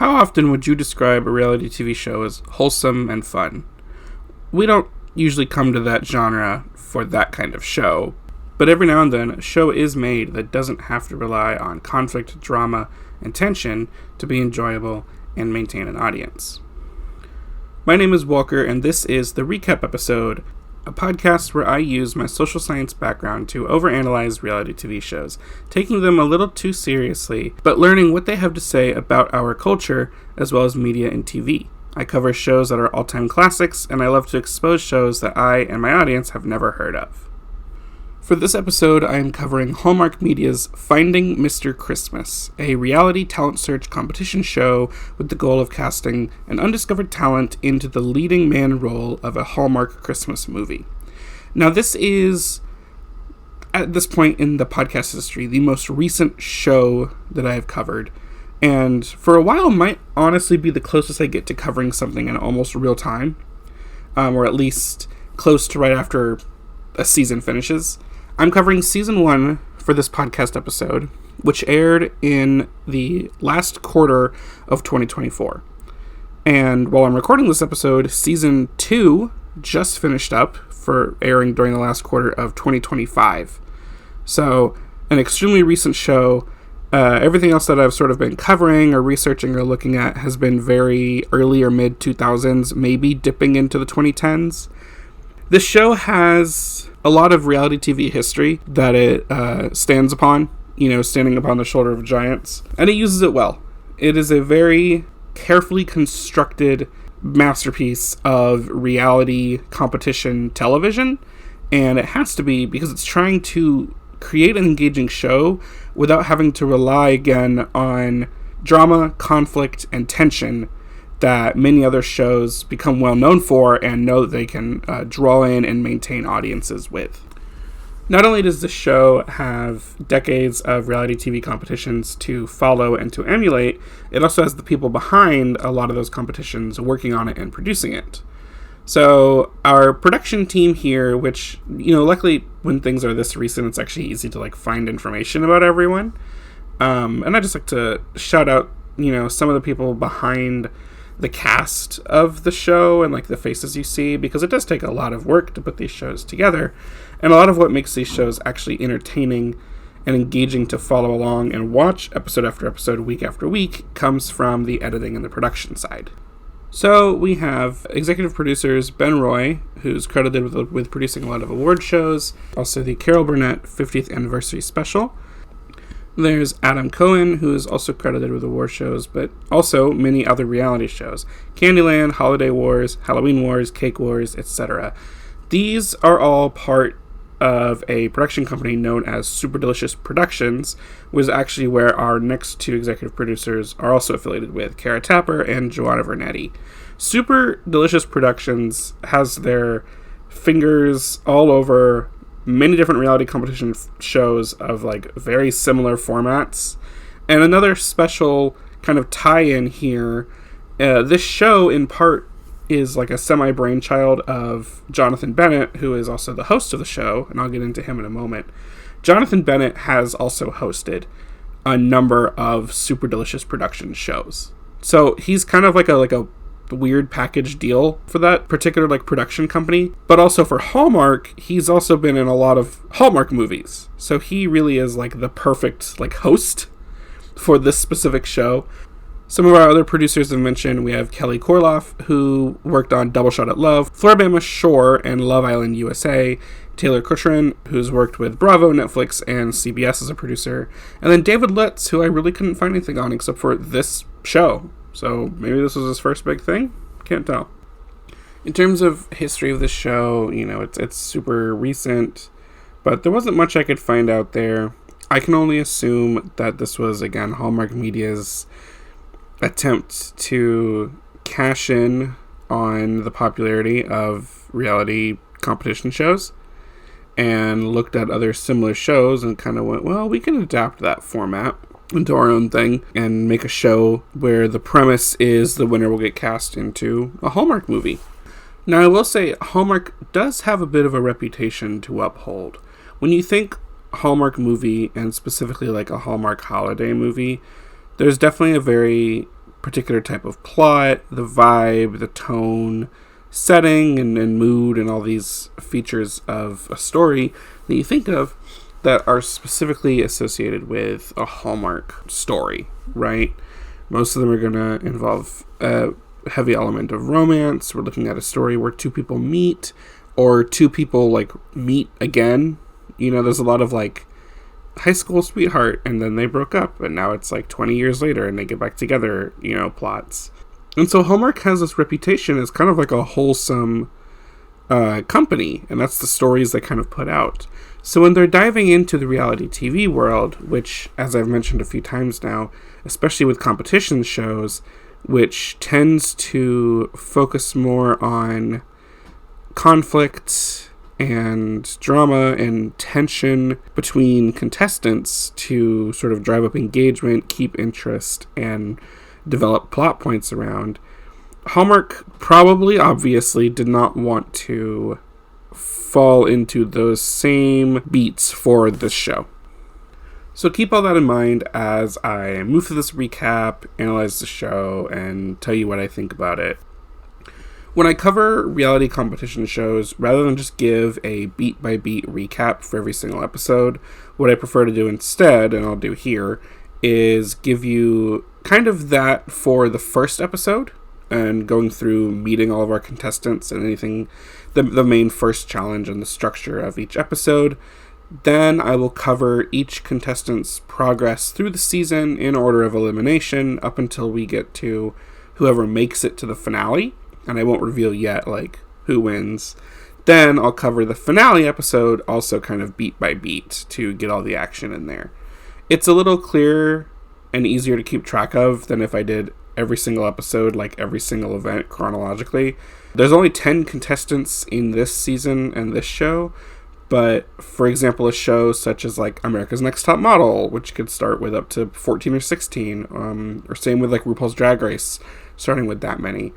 How often would you describe a reality TV show as wholesome and fun? We don't usually come to that genre for that kind of show, but every now and then a show is made that doesn't have to rely on conflict, drama, and tension to be enjoyable and maintain an audience. My name is Walker, and this is the Recap Episode, a podcast where I use my social science background to overanalyze reality TV shows, taking them a little too seriously, but learning what they have to say about our culture as well as media and TV. I cover shows that are all-time classics, and I love to expose shows that I and my audience have never heard of. For this episode, I am covering Hallmark Media's Finding Mr. Christmas, a reality talent search competition show with the goal of casting an undiscovered talent into the leading man role of a Hallmark Christmas movie. Now, this is, at this point in the podcast history, the most recent show that I have covered, and for a while might honestly be the closest I get to covering something in almost real time, or at least close to right after a season finishes. I'm covering Season 1 for this podcast episode, which aired in the last quarter of 2024. And while I'm recording this episode, Season 2 just finished up for airing during the last quarter of 2025. So, an extremely recent show. Everything else that I've sort of been covering or researching or looking at has been very early or mid-2000s, maybe dipping into the 2010s. This show has a lot of reality TV history that it stands upon, standing upon the shoulder of giants, and it uses it well. It is a very carefully constructed masterpiece of reality competition television, and it has to be because it's trying to create an engaging show without having to rely again on drama, conflict, and tension that many other shows become well known for and know that they can draw in and maintain audiences with. Not only does this show have decades of reality TV competitions to follow and to emulate, it also has the people behind a lot of those competitions working on it and producing it. So our production team here, which, luckily when things are this recent, it's actually easy to find information about everyone. And I just like to shout out, some of the people behind the cast of the show and the faces you see, because it does take a lot of work to put these shows together, and a lot of what makes these shows actually entertaining and engaging to follow along and watch episode after episode, week after week, comes from the editing and the production side. So we have executive producers Ben Roy, who's credited with producing a lot of award shows, also the Carol Burnett 50th Anniversary Special. There's Adam Cohen, who is also credited with award shows, but also many other reality shows. Candyland, Holiday Wars, Halloween Wars, Cake Wars, etc. These are all part of a production company known as Super Delicious Productions, which is actually where our next two executive producers are also affiliated with, Cara Tapper and Joanna Vernetti. Super Delicious Productions has their fingers all over many different reality competition shows of very similar formats. And another special kind of tie-in here, this show in part is a semi-brainchild of Jonathan Bennett, who is also the host of the show, and I'll get into him in a moment. Jonathan Bennett has also hosted a number of Super Delicious Productions shows. So he's kind of like a weird package deal for that particular production company, but also for Hallmark, he's also been in a lot of Hallmark movies. So he really is the perfect host for this specific show. Some of our other producers have mentioned, we have Kelly Korloff, who worked on Double Shot at Love, Floribama Shore, and Love Island USA, Taylor Kushrin, who's worked with Bravo, Netflix, and CBS as a producer, and then David Lutz, who I really couldn't find anything on except for this show. So maybe this was his first big thing? Can't tell. In terms of history of this show, it's super recent, but there wasn't much I could find out there. I can only assume that this was, again, Hallmark Media's attempt to cash in on the popularity of reality competition shows and looked at other similar shows and kind of went, well, we can adapt that format into our own thing and make a show where the premise is the winner will get cast into a Hallmark movie. Now, I will say Hallmark does have a bit of a reputation to uphold. When you think Hallmark movie, and specifically a Hallmark holiday movie, there's definitely a very particular type of plot, the vibe, the tone, setting, and mood, and all these features of a story that you think of that are specifically associated with a Hallmark story, right? Most of them are going to involve a heavy element of romance. We're looking at a story where two people meet, or two people, like, meet again. You know, there's a lot of, like, high school sweetheart, and then they broke up, and now it's, like, 20 years later, and they get back together, you know, plots. And so Hallmark has this reputation as kind of like a wholesome company, and that's the stories they kind of put out. So when they're diving into the reality TV world, which, as I've mentioned a few times now, especially with competition shows, which tends to focus more on conflict and drama and tension between contestants to sort of drive up engagement, keep interest, and develop plot points around, Hallmark probably, obviously, did not want to fall into those same beats for this show. So keep all that in mind as I move through this recap, analyze the show, and tell you what I think about it. When I cover reality competition shows, rather than just give a beat-by-beat recap for every single episode, what I prefer to do instead, and I'll do here, is give you kind of that for the first episode, and going through meeting all of our contestants and anything, the main first challenge and the structure of each episode. Then I will cover each contestant's progress through the season in order of elimination up until we get to whoever makes it to the finale. And I won't reveal yet, like, who wins. Then I'll cover the finale episode, also kind of beat by beat, to get all the action in there. It's a little clearer and easier to keep track of than if I did every single episode, like every single event chronologically. There's only 10 contestants in this season and this show, but for example, a show such as like America's Next Top Model, which could start with up to 14 or 16, or same with like RuPaul's Drag Race, starting with that many.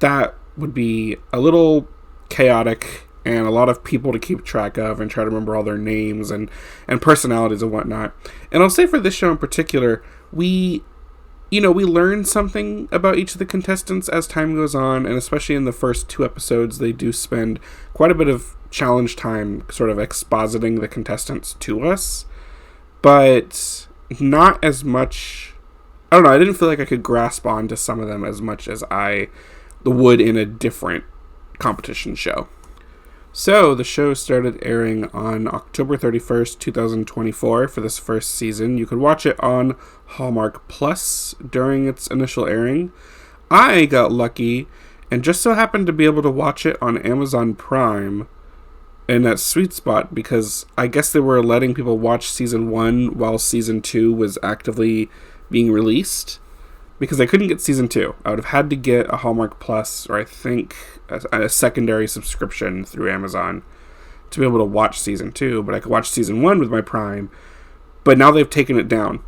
That would be a little chaotic and a lot of people to keep track of and try to remember all their names and personalities and whatnot. And I'll say for this show in particular, we learn something about each of the contestants as time goes on, and especially in the first 2 episodes, they do spend quite a bit of challenge time sort of expositing the contestants to us, but not as much. I don't know, I didn't feel like I could grasp on to some of them as much as I would in a different competition show. So, the show started airing on October 31st, 2024 for this first season. You could watch it on Hallmark Plus during its initial airing. I got lucky and just so happened to be able to watch it on Amazon Prime in that sweet spot because I guess they were letting people watch Season 1 while Season 2 was actively being released. Because I couldn't get Season 2. I would have had to get a Hallmark Plus, or I think a secondary subscription through Amazon to be able to watch Season 2. But I could watch Season 1 with my Prime. But now they've taken it down.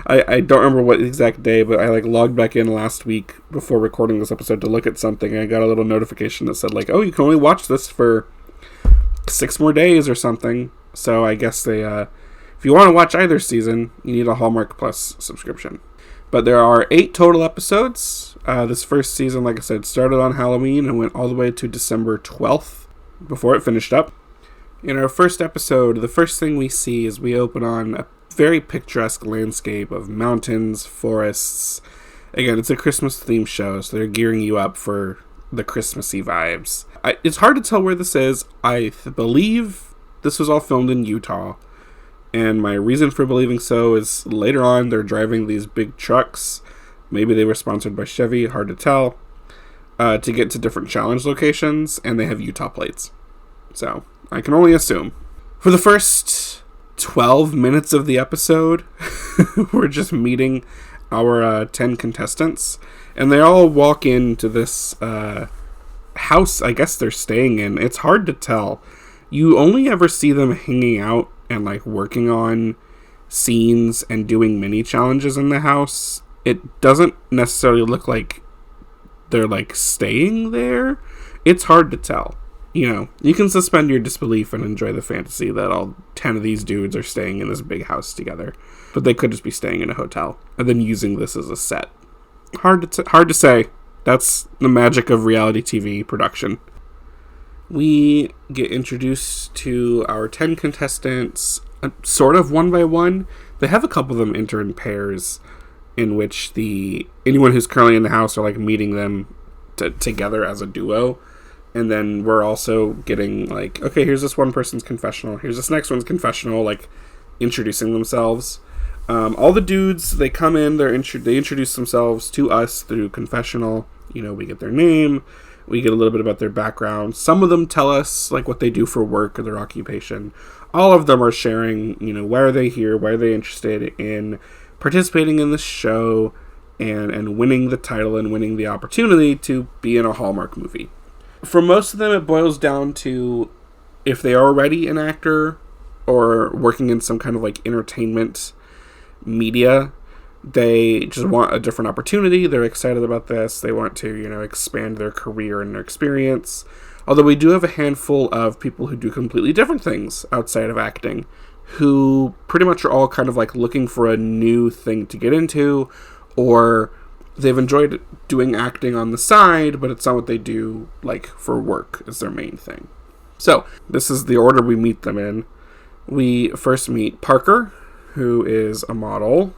I don't remember what exact day, but I logged back in last week before recording this episode to look at something. And I got a little notification that said, oh, you can only watch this for 6 more days or something. So I guess they, if you want to watch either season, you need a Hallmark Plus subscription. But there are 8 total episodes. This first season, like I said, started on Halloween and went all the way to December 12th before it finished up. In our first episode, the first thing we see is we open on a very picturesque landscape of mountains, forests. Again, it's a Christmas-themed show, so they're gearing you up for the Christmassy vibes. It's hard to tell where this is. I believe this was all filmed in Utah. And my reason for believing so is later on they're driving these big trucks. Maybe they were sponsored by Chevy, hard to tell, to get to different challenge locations, and they have Utah plates. So, I can only assume. For the first 12 minutes of the episode, we're just meeting our 10 contestants, and they all walk into this house I guess they're staying in. It's hard to tell. You only ever see them hanging out and working on scenes and doing mini challenges in the house. It doesn't necessarily look like they're staying there. It's hard to tell. You can suspend your disbelief and enjoy the fantasy that all 10 of these dudes are staying in this big house together. But they could just be staying in a hotel and then using this as a set. Hard to say. That's the magic of reality TV production. We get introduced to our 10 contestants, sort of one by one. They have a couple of them enter in pairs, in which anyone who's currently in the house are like meeting them together as a duo. And then we're also getting like, okay, here's this one person's confessional, here's this next one's confessional, like introducing themselves. All the dudes, they come in, they introduce themselves to us through confessional. We get their name, we get a little bit about their background. Some of them tell us like what they do for work or their occupation. All of them are sharing, why are they here? Why are they interested in participating in this show and winning the title and winning the opportunity to be in a Hallmark movie? For most of them, it boils down to if they are already an actor or working in some kind of like entertainment media, they just want a different opportunity. They're excited about this. They want to, expand their career and their experience. Although we do have a handful of people who do completely different things outside of acting, who pretty much are all kind of like looking for a new thing to get into, or they've enjoyed doing acting on the side, but it's not what they do like for work is their main thing. So this is the order we meet them in. We first meet Parker, who is a model.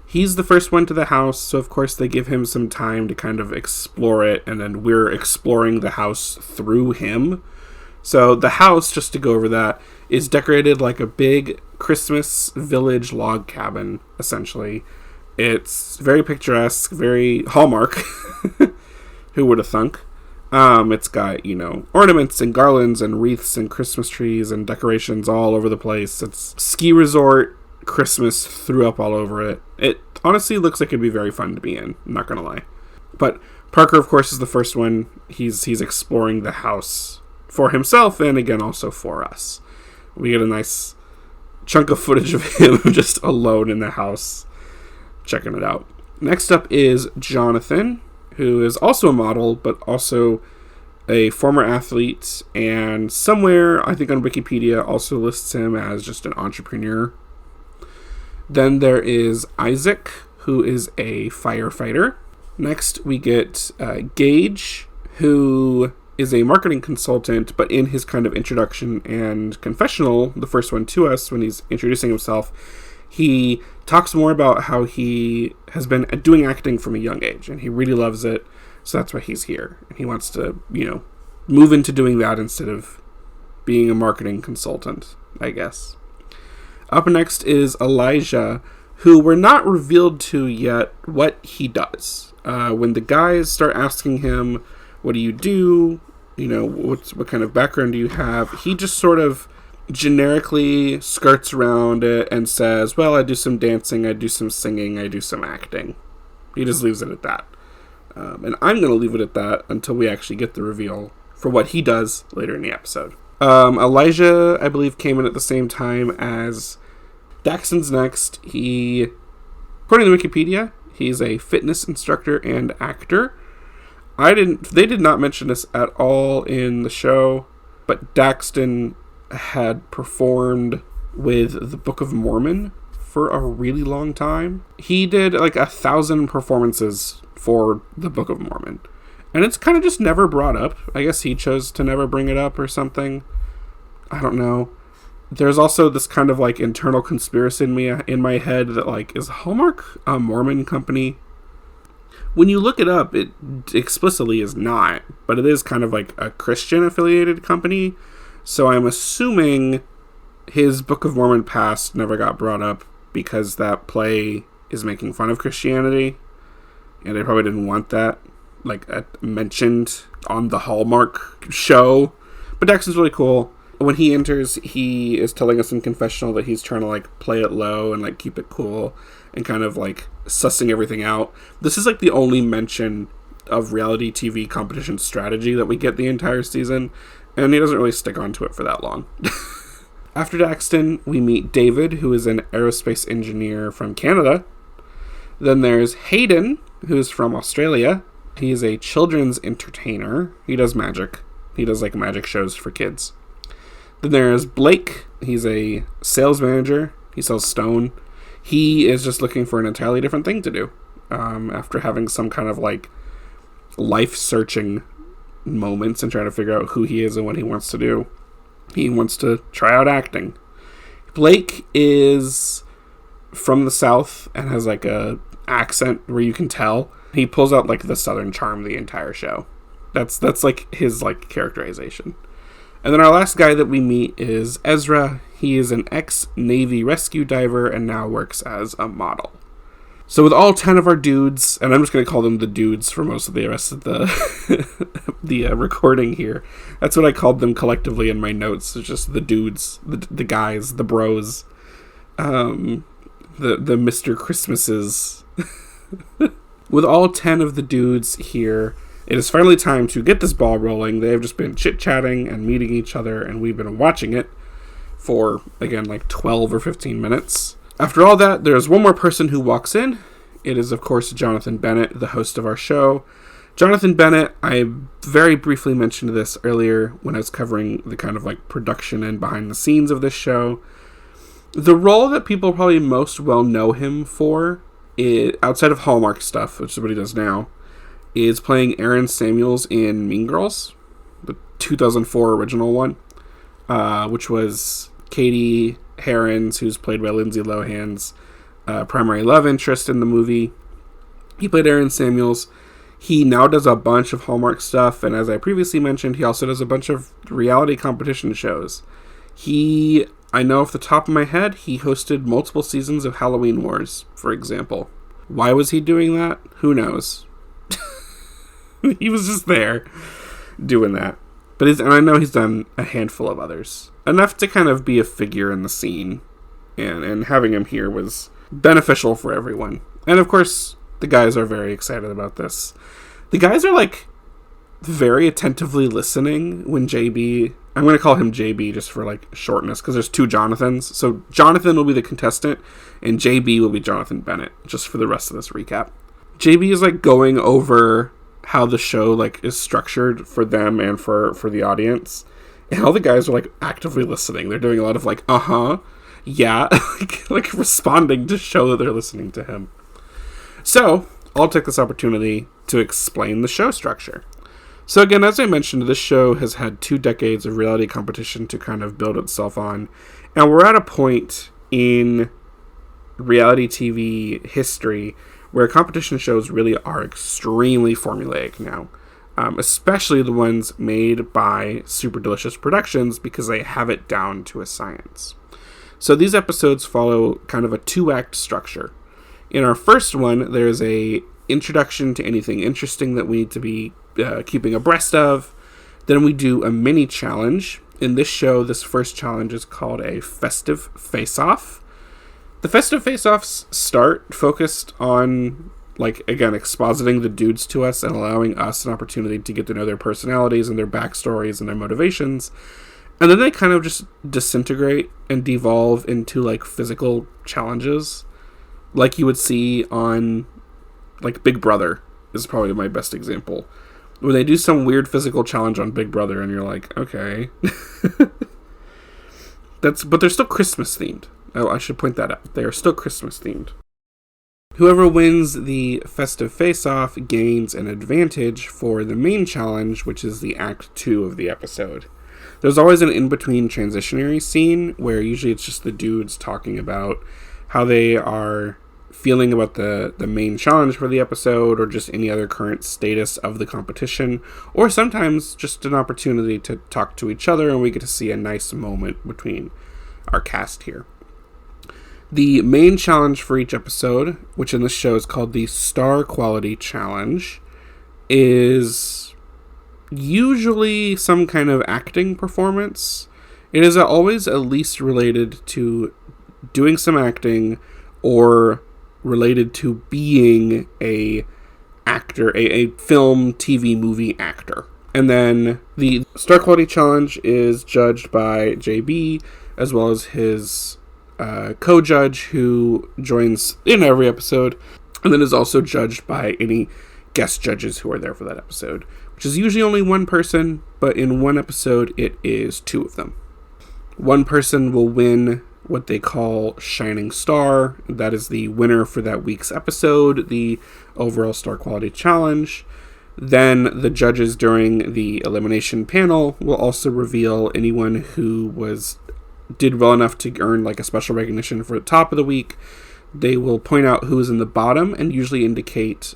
He's the first one to the house, so of course they give him some time to kind of explore it, and then we're exploring the house through him. So the house, just to go over that, is decorated like a big Christmas village log cabin, essentially. It's very picturesque, very Hallmark. Who would have thunk? It's got, ornaments and garlands and wreaths and Christmas trees and decorations all over the place. It's ski resort Christmas threw up all over it. It honestly looks like it'd be very fun to be in, I'm not gonna lie. But Parker, of course, is the first one. He's exploring the house for himself and again also for us. We get a nice chunk of footage of him just alone in the house, checking it out. Next up is Jonathan, who is also a model, but also a former athlete, and somewhere, I think on Wikipedia, also lists him as just an entrepreneur. Then there is Isaac, who is a firefighter. Next, we get Gage, who is a marketing consultant, but in his kind of introduction and confessional, the first one to us when he's introducing himself, he talks more about how he has been doing acting from a young age, and he really loves it, so that's why he's here. And he wants to, move into doing that instead of being a marketing consultant, I guess. Up next is Elijah, who we're not revealed to yet what he does. When the guys start asking him, what do you do? What kind of background do you have? He just sort of generically skirts around it and says, well, I do some dancing, I do some singing, I do some acting. He just leaves it at that. And I'm going to leave it at that until we actually get the reveal for what he does later in the episode. Elijah, I believe, came in at the same time as Daxton's next. According to Wikipedia, he's a fitness instructor and actor. They did not mention this at all in the show, but Daxton had performed with the Book of Mormon for a really long time. He did like 1,000 performances for the Book of Mormon, and it's kind of just never brought up. I guess he chose to never bring it up or something. I don't know. There's also this kind of like internal conspiracy in my head that like, is Hallmark a Mormon company? When you look it up, it explicitly is not, but it is kind of like a Christian affiliated company. So I'm assuming his Book of Mormon past never got brought up because that play is making fun of Christianity, and they probably didn't want that like mentioned on the Hallmark show. But Daxton's really cool. When he enters, he is telling us in confessional that he's trying to like play it low and like keep it cool and kind of like sussing everything out. This is like the only mention of reality TV competition strategy that we get the entire season, and he doesn't really stick onto it for that long. After Daxton, we meet David, who is an aerospace engineer from Canada. Then there's Hayden, who is from Australia. He is a children's entertainer. He does magic. He does like magic shows for kids. Then there's Blake. He's a sales manager. He sells stone. He is just looking for an entirely different thing to do. after having some kind of like life-searching moments and trying to figure out who he is and what he wants to do. He wants to try out acting. Blake is from the South and has like a accent where you can tell. He pulls out like the Southern charm the entire show. That's like his like characterization. And then our last guy that we meet is Ezra. He is an ex-Navy rescue diver and now works as a model. So with all 10 of our dudes, and I'm just going to call them the dudes for most of the rest of the the recording here. That's what I called them collectively in my notes. It's just the dudes, the guys, the bros, the Mr. Christmases. With all 10 of the dudes here, it is finally time to get this ball rolling. They have just been chit-chatting and meeting each other, and we've been watching it for, again, like 12 or 15 minutes. After all that, there's one more person who walks in. It is, of course, Jonathan Bennett, the host of our show. Jonathan Bennett, I very briefly mentioned this earlier when I was covering the kind of like production and behind the scenes of this show. The role that people probably most well know him for, outside of Hallmark stuff, which is what he does now, is playing Aaron Samuels in Mean Girls, the 2004 original one, which was Katie Herons, who's played by Lindsay Lohan's primary love interest in the movie. He played Aaron Samuels. He now does a bunch of Hallmark stuff, and as I previously mentioned, he also does a bunch of reality competition shows. I know off the top of my head, he hosted multiple seasons of Halloween Wars, for example. Why was he doing that? Who knows? He was just there doing that. And I know he's done a handful of others. Enough to kind of be a figure in the scene. And having him here was beneficial for everyone. And of course, the guys are very excited about this. The guys are like very attentively listening when JB... I'm going to call him JB just for like shortness, because there's two Jonathans. So Jonathan will be the contestant, and JB will be Jonathan Bennett, just for the rest of this recap. JB is like going over how the show like is structured for them and for the audience, and all the guys are like actively listening. They're doing a lot of like yeah, like responding to show that they're listening to him. So I'll take this opportunity to explain the show structure. So again, as I mentioned, this show has had 2 decades of reality competition to kind of build itself on, and we're at a point in reality TV history where competition shows really are extremely formulaic now, especially the ones made by Super Delicious Productions, because they have it down to a science. So these episodes follow kind of a 2-act structure. In our first one, there's a introduction to anything interesting that we need to be keeping abreast of. Then we do a mini challenge. In this show, this first challenge is called a festive face-off. The festive face-offs start focused on, like, again, expositing the dudes to us and allowing us an opportunity to get to know their personalities and their backstories and their motivations. And then they kind of just disintegrate and devolve into, like, physical challenges, like you would see on, like, Big Brother is probably my best example. When they do some weird physical challenge on Big Brother and you're like, okay. But they're still Christmas themed. Oh, I should point that out. They are still Christmas themed. Whoever wins the festive face-off gains an advantage for the main challenge, which is the Act 2 of the episode. There's always an in-between transitionary scene where usually it's just the dudes talking about how they are feeling about the main challenge for the episode, or just any other current status of the competition, or sometimes just an opportunity to talk to each other, and we get to see a nice moment between our cast here. The main challenge for each episode, which in this show is called the Star Quality Challenge, is usually some kind of acting performance. It is always at least related to doing some acting or related to being a actor, a film, TV, movie actor. And then the Star Quality Challenge is judged by JB, as well as his co-judge, who joins in every episode, and then is also judged by any guest judges who are there for that episode, which is usually only one person, but in one episode it is 2 of them. One person will win what they call Shining Star. That is the winner for that week's episode. The overall star quality challenge. Then the judges during the elimination panel will also reveal anyone who did well enough to earn like a special recognition for the top of the week. They will point out who is in the bottom and usually indicate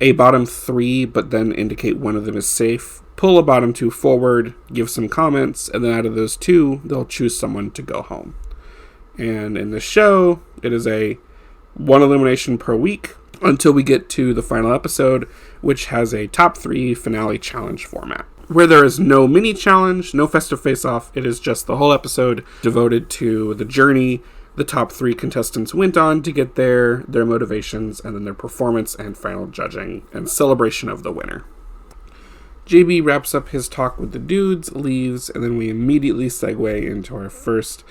a bottom 3, but then indicate one of them is safe. Pull a bottom 2 forward, give some comments, and then out of those 2, they'll choose someone to go home. And in the show, it is a 1 elimination per week until we get to the final episode, which has a top 3 finale challenge format, where there is no mini challenge, no festive face-off. It is just the whole episode devoted to the journey the top 3 contestants went on to get there, their motivations, and then their performance and final judging and celebration of the winner. JB wraps up his talk with the dudes, leaves, and then we immediately segue into our first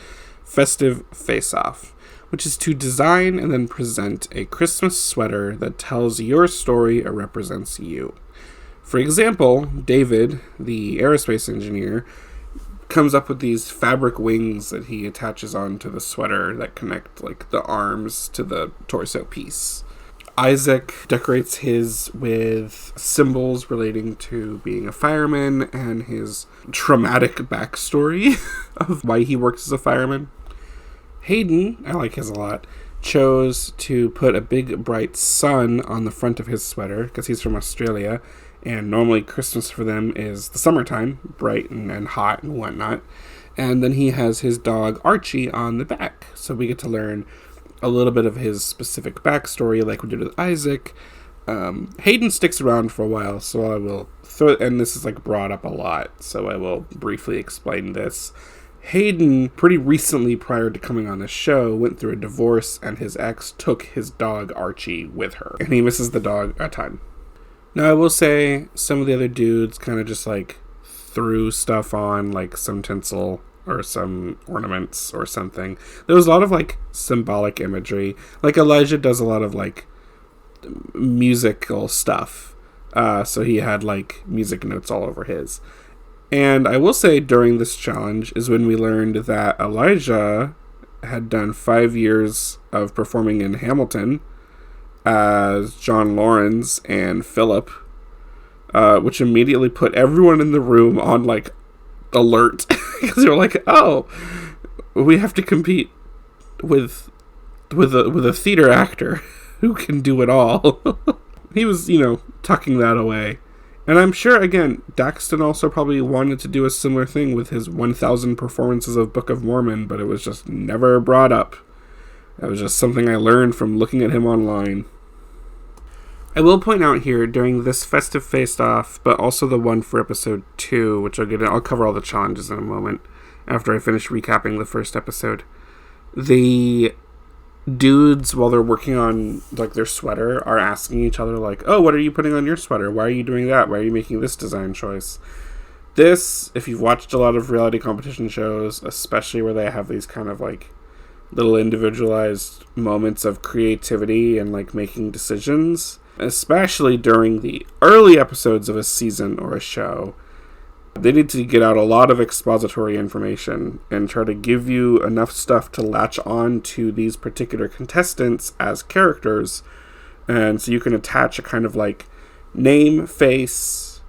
festive face-off, which is to design and then present a Christmas sweater that tells your story or represents you. For example, David, the aerospace engineer, comes up with these fabric wings that he attaches onto the sweater that connect like the arms to the torso piece. Isaac decorates his with symbols relating to being a fireman and his traumatic backstory of why he works as a fireman. Hayden, I like his a lot, chose to put a big bright sun on the front of his sweater because he's from Australia, and normally Christmas for them is the summertime, bright and hot and whatnot. And then he has his dog Archie on the back, so we get to learn a little bit of his specific backstory like we did with Isaac. Hayden sticks around for a while, so I will and this is like brought up a lot, so I will briefly explain this. Hayden, pretty recently prior to coming on the show, went through a divorce, and his ex took his dog Archie with her, and he misses the dog a ton. Now, I will say some of the other dudes kind of just like threw stuff on, like some tinsel or some ornaments or something. There was a lot of like symbolic imagery. Like Elijah does a lot of like musical stuff. So he had like music notes all over his. And I will say during this challenge is when we learned that Elijah had done 5 years of performing in Hamilton as John Lawrence and Philip, which immediately put everyone in the room on like alert because they were like, "Oh, we have to compete with a theater actor who can do it all." He was, tucking that away, and I'm sure again Daxton also probably wanted to do a similar thing with his 1,000 performances of Book of Mormon, but it was just never brought up. That was just something I learned from looking at him online. I will point out here, during this festive face-off, but also the one for episode 2, which I'll cover all the challenges in a moment, after I finish recapping the first episode. The dudes, while they're working on like their sweater, are asking each other like, "Oh, what are you putting on your sweater? Why are you doing that? Why are you making this design choice?" This, if you've watched a lot of reality competition shows, especially where they have these kind of like little individualized moments of creativity and like making decisions, especially during the early episodes of a season or a show, they need to get out a lot of expository information and try to give you enough stuff to latch on to these particular contestants as characters. And so you can attach a kind of like name, face,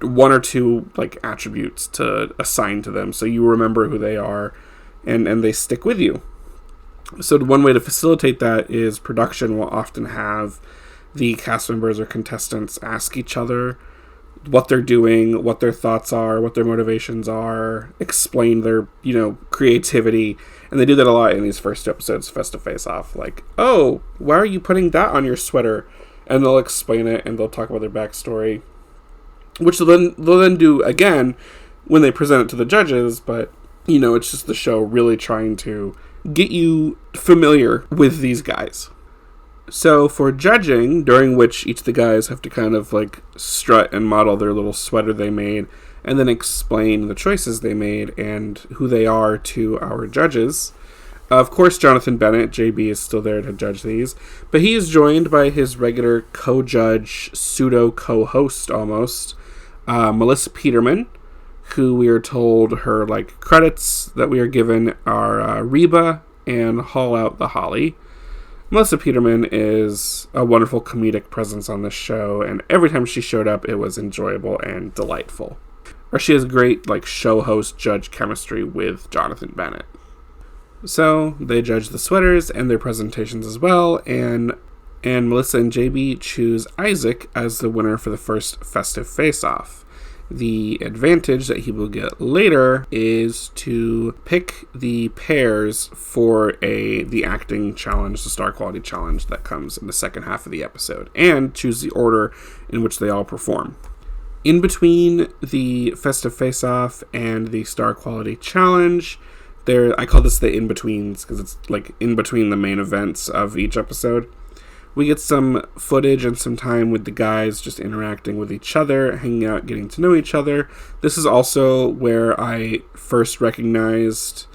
1 or 2 like attributes to assign to them so you remember who they are and they stick with you. So one way to facilitate that is production will often have the cast members or contestants ask each other what they're doing, what their thoughts are, what their motivations are, explain their, creativity. And they do that a lot in these first 2 episodes, Festive Face-Off. Like, "Oh, why are you putting that on your sweater?" And they'll explain it and they'll talk about their backstory, which they'll then do again when they present it to the judges. But, it's just the show really trying to get you familiar with these guys. So for judging, during which each of the guys have to kind of like strut and model their little sweater they made and then explain the choices they made and who they are to our judges. Of course, Jonathan Bennett, JB, is still there to judge these, but he is joined by his regular co-judge, pseudo-co-host almost, Melissa Peterman, who we are told her like credits that we are given are Reba and Haul Out the Holly. Melissa Peterman is a wonderful comedic presence on this show, and every time she showed up, it was enjoyable and delightful. Or she has great, show host judge chemistry with Jonathan Bennett. So, they judge the sweaters and their presentations as well, and Melissa and JB choose Isaac as the winner for the first festive face-off. The advantage that he will get later is to pick the pairs for the acting challenge, the star quality challenge that comes in the second half of the episode, and choose the order in which they all perform. In between the festive face-off and the star quality challenge, I call this the in-betweens because it's in between the main events of each episode. We get some footage and some time with the guys just interacting with each other, hanging out, getting to know each other. This is also where I first recognized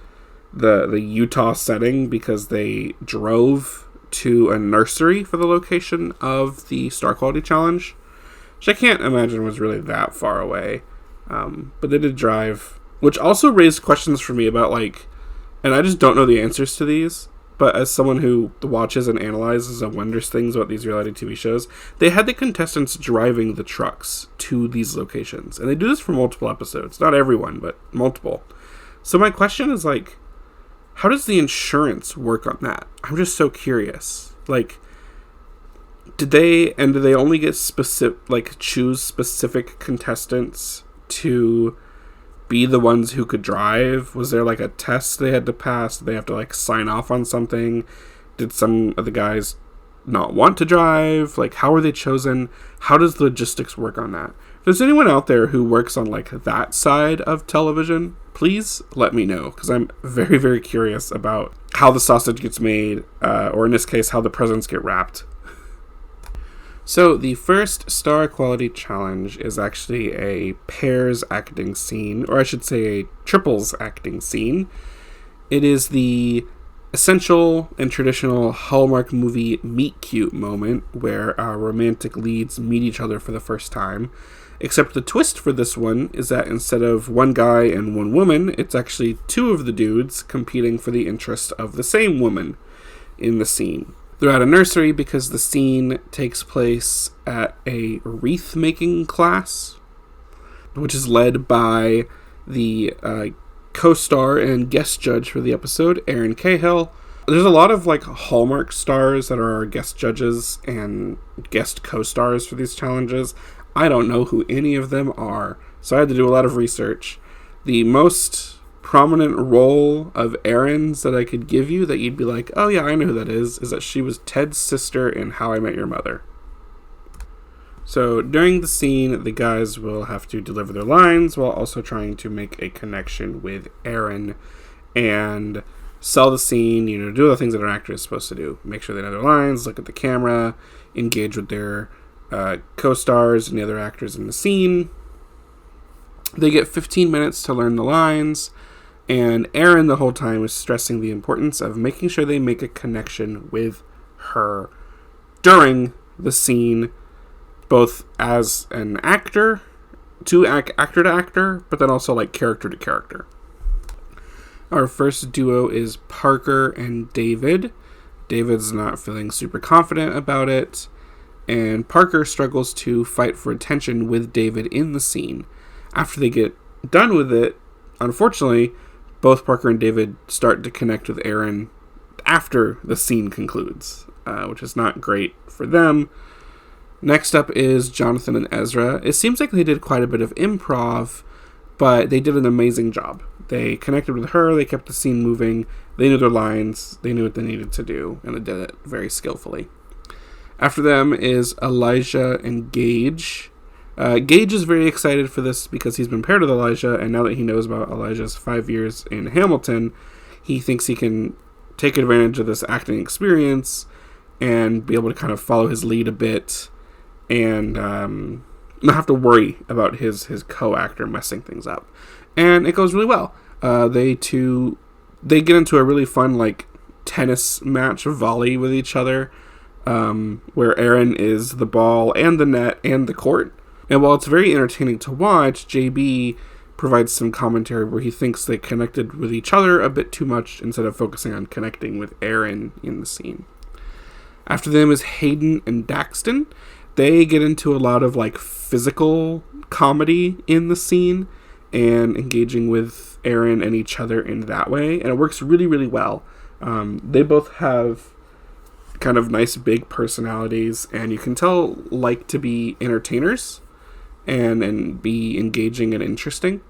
the Utah setting because they drove to a nursery for the location of the Star Quality Challenge, which I can't imagine was really that far away. But they did drive, which also raised questions for me about and I just don't know the answers to these. But as someone who watches and analyzes and wonders things about these reality TV shows, they had the contestants driving the trucks to these locations. And they do this for multiple episodes. Not everyone, but multiple. So my question is, how does the insurance work on that? I'm just so curious. Do they only get choose specific contestants to be the ones who could drive? Was there a test they had to pass? Did they have to sign off on something? Did some of the guys not want to drive? How are they chosen? How does the logistics work on that? If there's anyone out there who works on that side of television, please let me know, because I'm very, very curious about how the sausage gets made, or in this case, how the presents get wrapped. So, the first Star Quality Challenge is actually a pairs acting scene, or I should say a triples acting scene. It is the essential and traditional Hallmark movie meet-cute moment where our romantic leads meet each other for the first time. Except the twist for this one is that instead of one guy and one woman, it's actually two of the dudes competing for the interest of the same woman in the scene. They're at a nursery because the scene takes place at a wreath-making class, which is led by the co-star and guest judge for the episode, Erin Cahill. There's a lot of Hallmark stars that are our guest judges and guest co-stars for these challenges. I don't know who any of them are, so I had to do a lot of research. The most prominent role of Erin's that I could give you that you'd be like, oh yeah, I know who that is that she was Ted's sister in How I Met Your Mother. So during the scene, the guys will have to deliver their lines while also trying to make a connection with Erin and sell the scene, do the things that an actor is supposed to do. Make sure they know their lines, look at the camera, engage with their co-stars and the other actors in the scene. They get 15 minutes to learn the lines, and Erin the whole time is stressing the importance of making sure they make a connection with her during the scene, both as an actor to actor, but then also character to character. Our first duo is Parker and David. David's not feeling super confident about it, and Parker struggles to fight for attention with David in the scene. After they get done with it, unfortunately, both Parker and David start to connect with Erin after the scene concludes, which is not great for them. Next up is Jonathan and Ezra. It seems like they did quite a bit of improv, but they did an amazing job. They connected with her, they kept the scene moving, they knew their lines, they knew what they needed to do, and they did it very skillfully. After them is Elijah and Gage. Gage is very excited for this because he's been paired with Elijah, and now that he knows about Elijah's 5 years in Hamilton, he thinks he can take advantage of this acting experience and be able to kind of follow his lead a bit and not have to worry about his co-actor messing things up. And it goes really well. They get into a really fun tennis match volley with each other, where Erin is the ball and the net and the court. And while it's very entertaining to watch, JB provides some commentary where he thinks they connected with each other a bit too much instead of focusing on connecting with Erin in the scene. After them is Hayden and Daxton. They get into a lot of like physical comedy in the scene and engaging with Aaron and each other in that way, and it works really, really well. They both have kind of nice big personalities, and you can tell like to be entertainers and be engaging and interesting.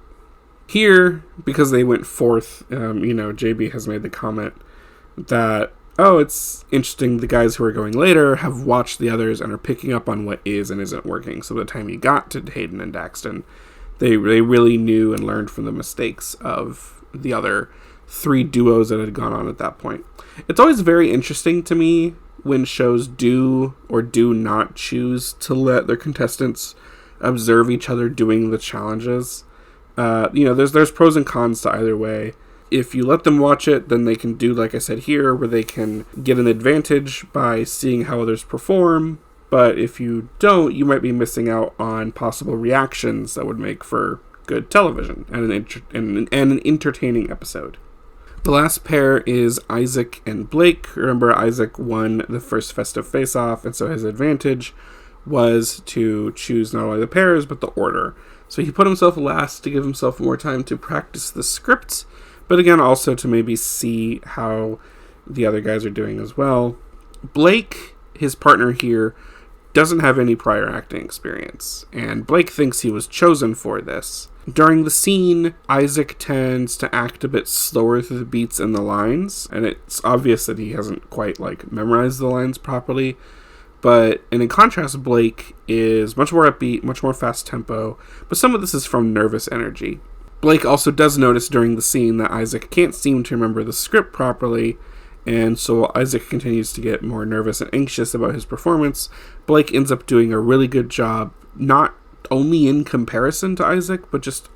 Here, because they went fourth, JB has made the comment that, oh, it's interesting, the guys who are going later have watched the others and are picking up on what is and isn't working. So by the time you got to Hayden and Daxton, they really knew and learned from the mistakes of the other three duos that had gone on at that point. It's always very interesting to me when shows do or do not choose to let their contestants observe each other doing the challenges. There's pros and cons to either way. If you let them watch it, then they can do, like I said here, where they can get an advantage by seeing how others perform. But if you don't, you might be missing out on possible reactions that would make for good television and an entertaining episode. The last pair is Isaac and Blake. Remember, Isaac won the first festive face-off, and so his advantage was to choose not only the pairs, but the order. So he put himself last to give himself more time to practice the script, but again, also to maybe see how the other guys are doing as well. Blake, his partner here, doesn't have any prior acting experience, and Blake thinks he was chosen for this. During the scene, Isaac tends to act a bit slower through the beats and the lines, and it's obvious that he hasn't quite memorized the lines properly. And in contrast, Blake is much more upbeat, much more fast tempo, but some of this is from nervous energy. Blake also does notice during the scene that Isaac can't seem to remember the script properly, and so Isaac continues to get more nervous and anxious about his performance. Blake ends up doing a really good job, not only in comparison to Isaac, but just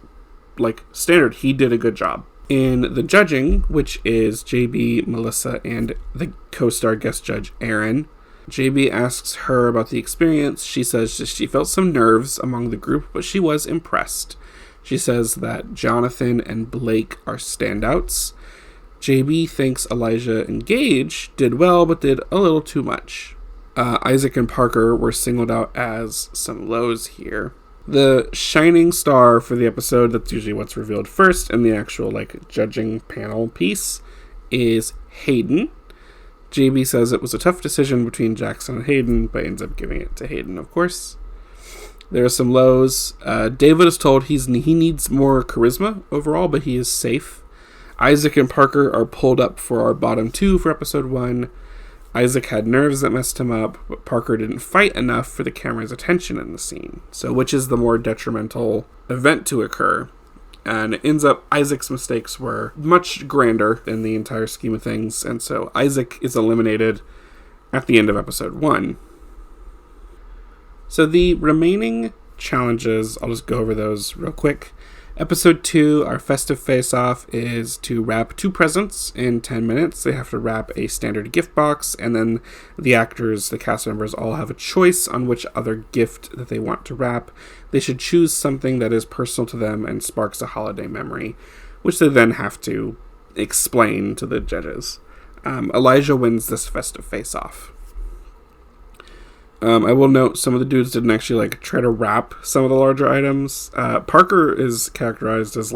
standard, he did a good job. In the judging, which is JB, Melissa, and the co-star guest judge Aaron, JB asks her about the experience. She says she felt some nerves among the group, but she was impressed. She says that Jonathan and Blake are standouts. JB thinks Elijah and Gage did well, but did a little too much. Isaac and Parker were singled out as some lows here. The shining star for the episode, that's usually what's revealed first in the actual judging panel piece, is Hayden. JB says it was a tough decision between Jackson and Hayden, but ends up giving it to Hayden, of course. There are some lows. David is told he needs more charisma overall, but he is safe. Isaac and Parker are pulled up for our bottom two for episode 1. Isaac had nerves that messed him up, but Parker didn't fight enough for the camera's attention in the scene. So which is the more detrimental event to occur? And it ends up Isaac's mistakes were much grander in the entire scheme of things, and so Isaac is eliminated at the end of episode 1. So the remaining challenges, I'll just go over those real quick. Episode 2, our festive face-off, is to wrap 2 presents in 10 minutes. They have to wrap a standard gift box, and then the actors, the cast members, all have a choice on which other gift that they want to wrap. They should choose something that is personal to them and sparks a holiday memory, which they then have to explain to the judges. Elijah wins this festive face-off. I will note some of the dudes didn't actually try to wrap some of the larger items. Parker is characterized as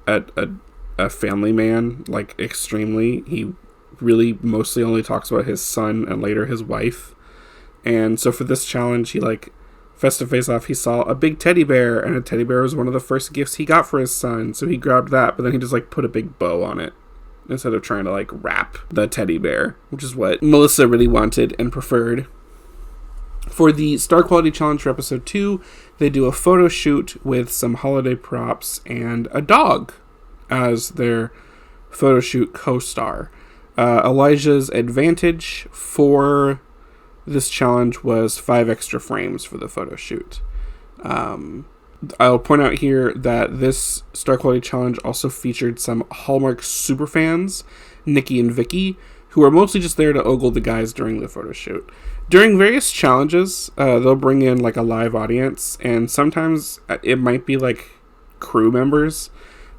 a family man, extremely. He really mostly only talks about his son and later his wife. And so for this challenge, he festive face off, he saw a big teddy bear, and a teddy bear was one of the first gifts he got for his son. So he grabbed that, but then he just put a big bow on it instead of trying to wrap the teddy bear, which is what Melissa really wanted and preferred. For the Star Quality Challenge for Episode 2, they do a photo shoot with some holiday props and a dog as their photo shoot co-star. Elijah's advantage for this challenge was 5 extra frames for the photo shoot. I'll point out here that this Star Quality Challenge also featured some Hallmark superfans, Nikki and Vicky, who are mostly just there to ogle the guys during the photo shoot. During various challenges, they'll bring in a live audience, and sometimes it might be crew members,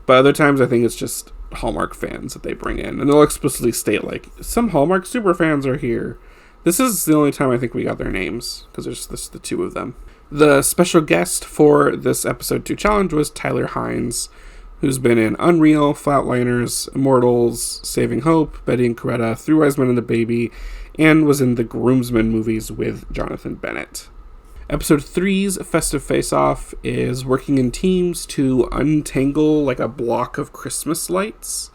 but other times I think it's just Hallmark fans that they bring in, and they'll explicitly state some Hallmark super fans are here. This is the only time I think we got their names, because there's the two of them. The special guest for this episode 2 challenge was Tyler Hynes, who's been in Unreal, Flatliners, Immortals, Saving Hope, Betty and Coretta, Three Wise Men and the Baby, and was in the Groomsmen movies with Jonathan Bennett. Episode 3's Festive Face-Off is working in teams to untangle like a block of Christmas lights.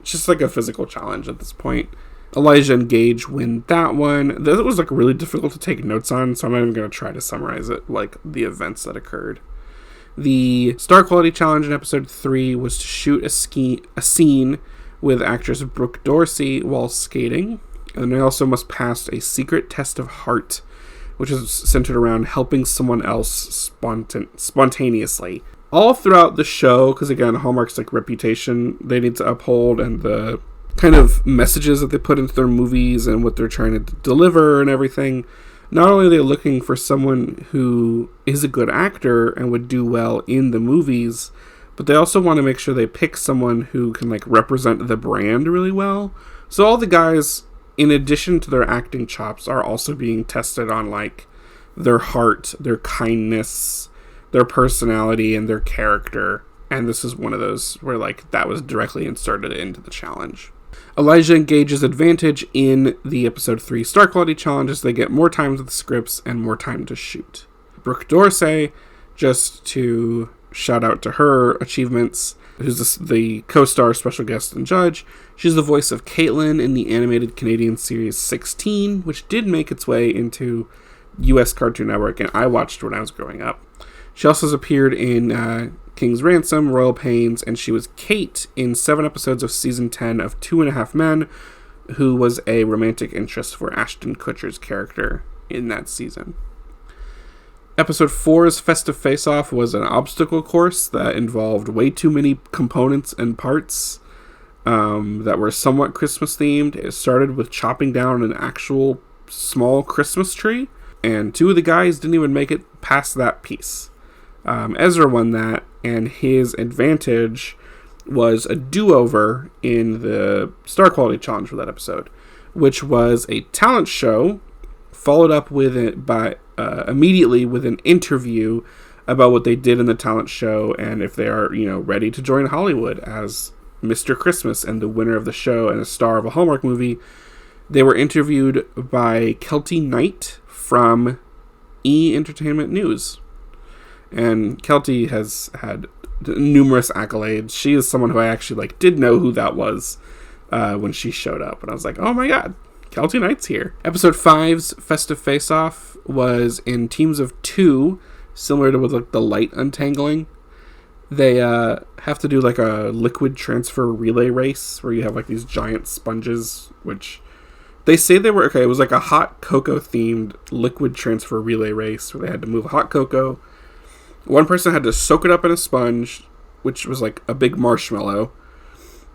It's just like a physical challenge at this point. Elijah and Gage win that one. That was like really difficult to take notes on, so I'm not even going to try to summarize it, like the events that occurred. The Star Quality Challenge in episode 3 was to shoot a scene with actress Brooke Dorsey while skating, and they also must pass a secret test of heart, which is centered around helping someone else spontaneously. All throughout the show, because again, Hallmark's like reputation they need to uphold, and the kind of messages that they put into their movies and what they're trying to deliver and everything. Not only are they looking for someone who is a good actor and would do well in the movies, but they also want to make sure they pick someone who can like represent the brand really well. So all the guys, in addition to their acting chops, are also being tested on like their heart, their kindness, their personality, and their character. And this is one of those where like that was directly inserted into the challenge. Elijah engages advantage in the episode 3 Star Quality Challenge as they get more time with the scripts and more time to shoot. Brooke Dorsey, just to shout out to her achievements, who's the co-star, special guest, and judge. She's the voice of Caitlin in the animated Canadian series 16, which did make its way into US Cartoon Network, and I watched when I was growing up. She also has appeared in King's Ransom, Royal Pains, and she was Kate in 7 episodes of season 10 of 2.5 Men, who was a romantic interest for Ashton Kutcher's character in that season. Episode 4's Festive Face-Off was an obstacle course that involved way too many components and parts that were somewhat Christmas themed. It started with chopping down an actual small Christmas tree, and 2 of the guys didn't even make it past that piece. Ezra won that, and his advantage was a do-over in the Star Quality Challenge for that episode, which was a talent show followed up with it by immediately with an interview about what they did in the talent show and if they are ready to join Hollywood as Mr. Christmas and the winner of the show and a star of a Hallmark movie. They were interviewed by Kelty Knight from E! Entertainment News. And Kelty has had numerous accolades. She is someone who I actually did know who that was when she showed up. And I was like, oh my god, Kelty Knight's here. Episode 5's Festive Face-Off was in teams of 2, similar to with the light untangling. They have to do a liquid transfer relay race where you have these giant sponges, which they say they were, it was a hot cocoa themed liquid transfer relay race where they had to move hot cocoa. One person had to soak it up in a sponge, which was a big marshmallow,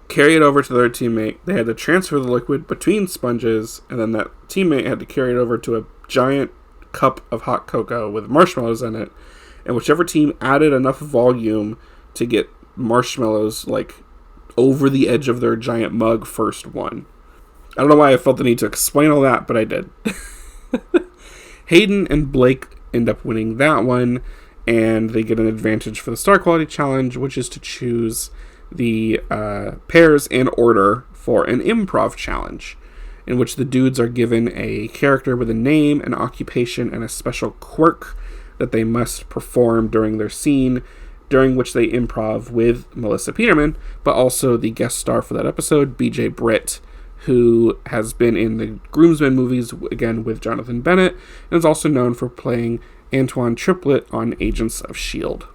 carry it over to their teammate. They had to transfer the liquid between sponges, and then that teammate had to carry it over to a giant cup of hot cocoa with marshmallows in it. And whichever team added enough volume to get marshmallows over the edge of their giant mug first won. I don't know why I felt the need to explain all that, but I did. Hayden and Blake end up winning that one, and they get an advantage for the Star Quality Challenge, which is to choose the pairs in order for an improv challenge, in which the dudes are given a character with a name, an occupation, and a special quirk that they must perform during their scene, during which they improv with Melissa Peterman, but also the guest star for that episode, BJ Britt, who has been in the Groomsmen movies, again with Jonathan Bennett, and is also known for playing Antoine Triplet on Agents of S.H.I.E.L.D.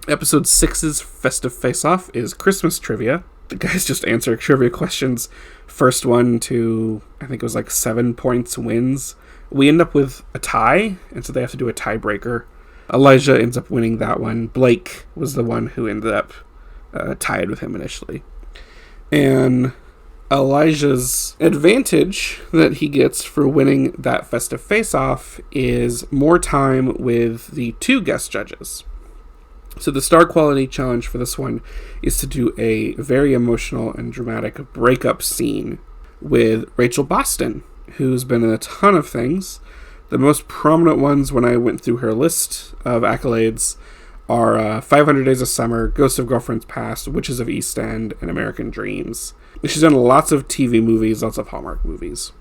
Episode 6's Festive Face-Off is Christmas trivia. The guys just answer trivia questions. First one to, I think it was 7 points wins. We end up with a tie, and so they have to do a tiebreaker. Elijah ends up winning that one. Blake was the one who ended up tied with him initially. And Elijah's advantage that he gets for winning that Festive Face-Off is more time with the 2 guest judges. So the Star Quality Challenge for this one is to do a very emotional and dramatic breakup scene with Rachel Boston who's been in a ton of things. The most prominent ones when I went through her list of accolades are 500 Days of Summer, Ghosts of Girlfriends Past, Witches of East End, and American Dreams. She's done lots of TV movies, lots of Hallmark movies.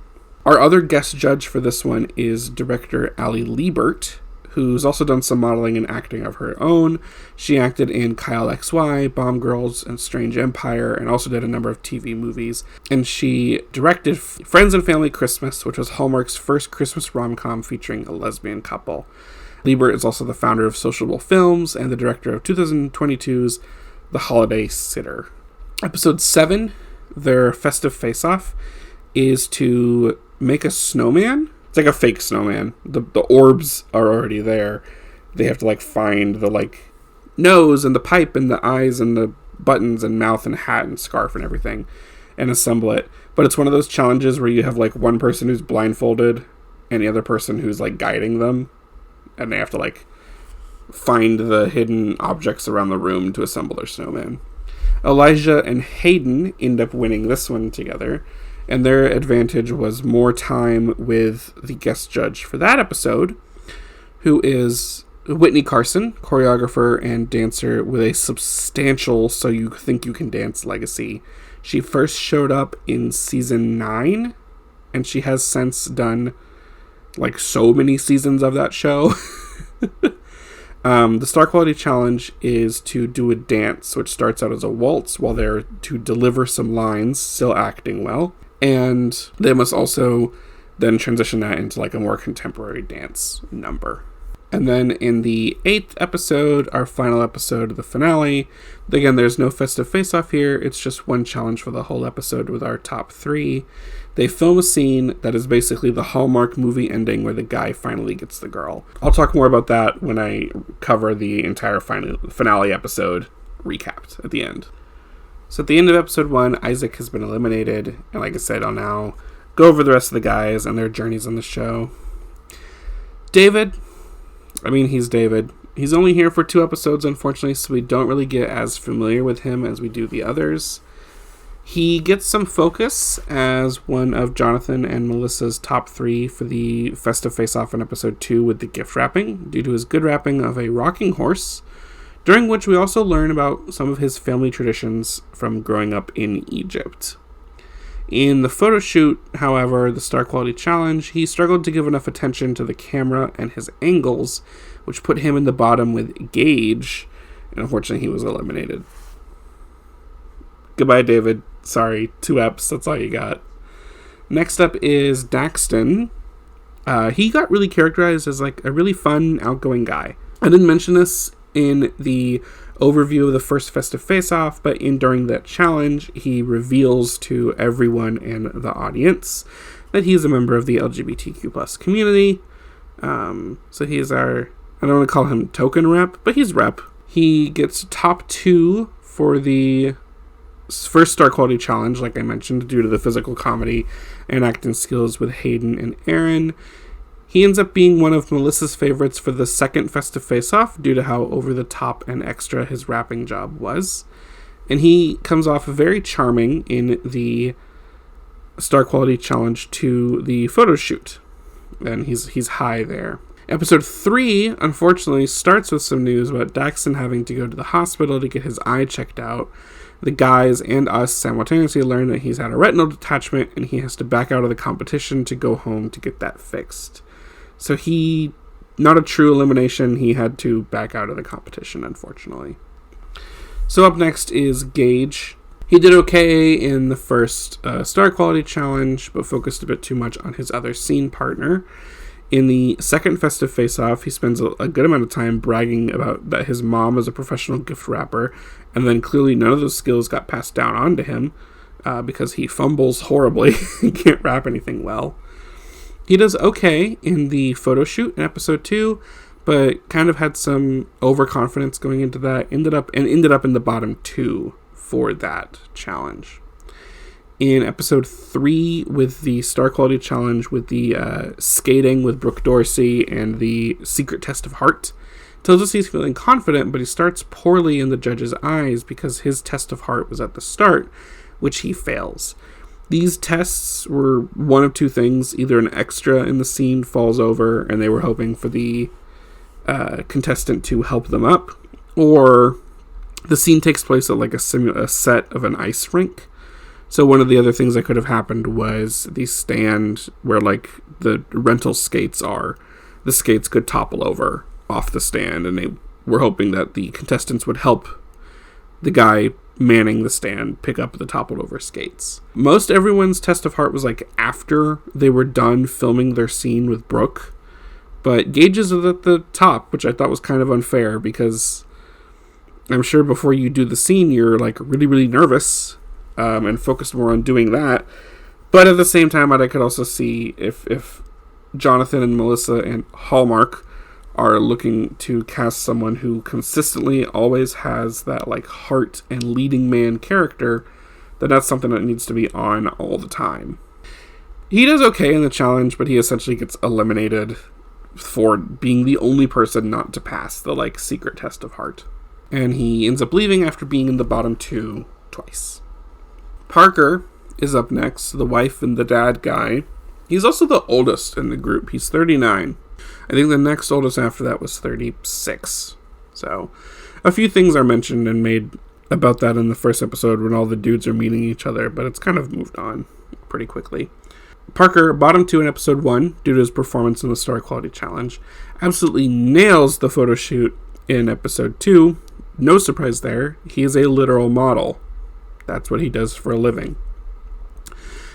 Our other guest judge for this one is director Ali Liebert, who's also done some modeling and acting of her own. She acted in Kyle XY, Bomb Girls, and Strange Empire, and also did a number of TV movies. And she directed Friends and Family Christmas, which was Hallmark's first Christmas rom-com featuring a lesbian couple. Liebert is also the founder of Sociable Films and the director of 2022's The Holiday Sitter. Episode 7, their festive face-off, is to make a snowman. It's like a fake snowman. The orbs are already there. They have to find the nose and the pipe and the eyes and the buttons and mouth and hat and scarf and everything and assemble it. But it's one of those challenges where you have one person who's blindfolded and the other person who's guiding them, and they have to find the hidden objects around the room to assemble their snowman. Elijah and Hayden end up winning this one together, and their advantage was more time with the guest judge for that episode, who is Whitney Carson, choreographer and dancer with a substantial So You Think You Can Dance legacy. She first showed up in season 9, and she has since done so many seasons of that show. The Star Quality Challenge is to do a dance, which starts out as a waltz while they're to deliver some lines, still acting well. And they must also then transition that into a more contemporary dance number. And then in the 8th episode, our final episode of the finale, again, there's no festive face-off here. It's just one challenge for the whole episode with our top 3. They film a scene that is basically the Hallmark movie ending where the guy finally gets the girl. I'll talk more about that when I cover the entire finale episode recapped at the end. So at the end of episode 1, Isaac has been eliminated. And like I said, I'll now go over the rest of the guys and their journeys on the show. David. He's David. He's only here for 2 episodes, unfortunately, so we don't really get as familiar with him as we do the others. He gets some focus as one of Jonathan and Melissa's top 3 for the festive face-off in episode 2 with the gift wrapping, due to his good wrapping of a rocking horse, during which we also learn about some of his family traditions from growing up in Egypt. In the photo shoot, however, the Star Quality Challenge, he struggled to give enough attention to the camera and his angles, which put him in the bottom with Gage, and unfortunately he was eliminated. Goodbye, David. Sorry, 2 eps, that's all you got. Next up is Daxton. He got really characterized as a really fun, outgoing guy. I didn't mention this in the overview of the first festive face-off, but during that challenge, he reveals to everyone in the audience that he is a member of the LGBTQ+ community. So he is our, I don't want to call him token rep, but he's rep. He gets top 2 for the first Star Quality Challenge, like I mentioned, due to the physical comedy and acting skills with Hayden and Aaron. He ends up being one of Melissa's favorites for the second festive face-off due to how over-the-top and extra his rapping job was. And he comes off very charming in the Star Quality Challenge to the photo shoot. And he's high there. Episode 3, unfortunately, starts with some news about Daxton having to go to the hospital to get his eye checked out. The guys and us simultaneously learn that he's had a retinal detachment and he has to back out of the competition to go home to get that fixed. So not a true elimination, he had to back out of the competition, unfortunately. So up next is Gage. He did okay in the first Star Quality Challenge, but focused a bit too much on his other scene partner. In the second festive face-off, he spends a good amount of time bragging about that his mom is a professional gift wrapper, and then clearly none of those skills got passed down onto him because he fumbles horribly and can't wrap anything well. He does okay in the photo shoot in episode 2, but kind of had some overconfidence going into that. Ended up in the bottom 2 for that challenge. In episode 3 with the Star Quality Challenge with the skating with Brooke Dorsey and the secret test of heart, tells us he's feeling confident, but he starts poorly in the judge's eyes because his test of heart was at the start, which he fails. These tests were one of two things. Either an extra in the scene falls over and they were hoping for the contestant to help them up, or the scene takes place at like a set of an ice rink. So one of the other things that could have happened was the stand where like the rental skates are. The skates could topple over off the stand, and they were hoping that the contestants would help the guy manning the stand pick up the toppled over skates. Most everyone's test of heart was like after they were done filming their scene with Brooke, but Gage's was at the top, which I thought was kind of unfair, because I'm sure before you do the scene you're like really, really nervous and focused more on doing that. But at the same time, I could also see if Jonathan and Melissa and Hallmark are looking to cast someone who consistently always has that like heart and leading man character, then that's something that needs to be on all the time. He does okay in the challenge, but he essentially gets eliminated for being the only person not to pass the like secret test of heart. And he ends up leaving after being in the bottom 2 twice. Parker is up next, the wife and the dad guy. He's also the oldest in the group. He's 39. I think the next oldest after that was 36. So, a few things are mentioned and made about that in the first episode when all the dudes are meeting each other, but it's kind of moved on pretty quickly. Parker, bottom 2 in episode 1, due to his performance in the Star Quality Challenge, absolutely nails the photo shoot in episode 2. No surprise there. He is a literal model. That's what he does for a living.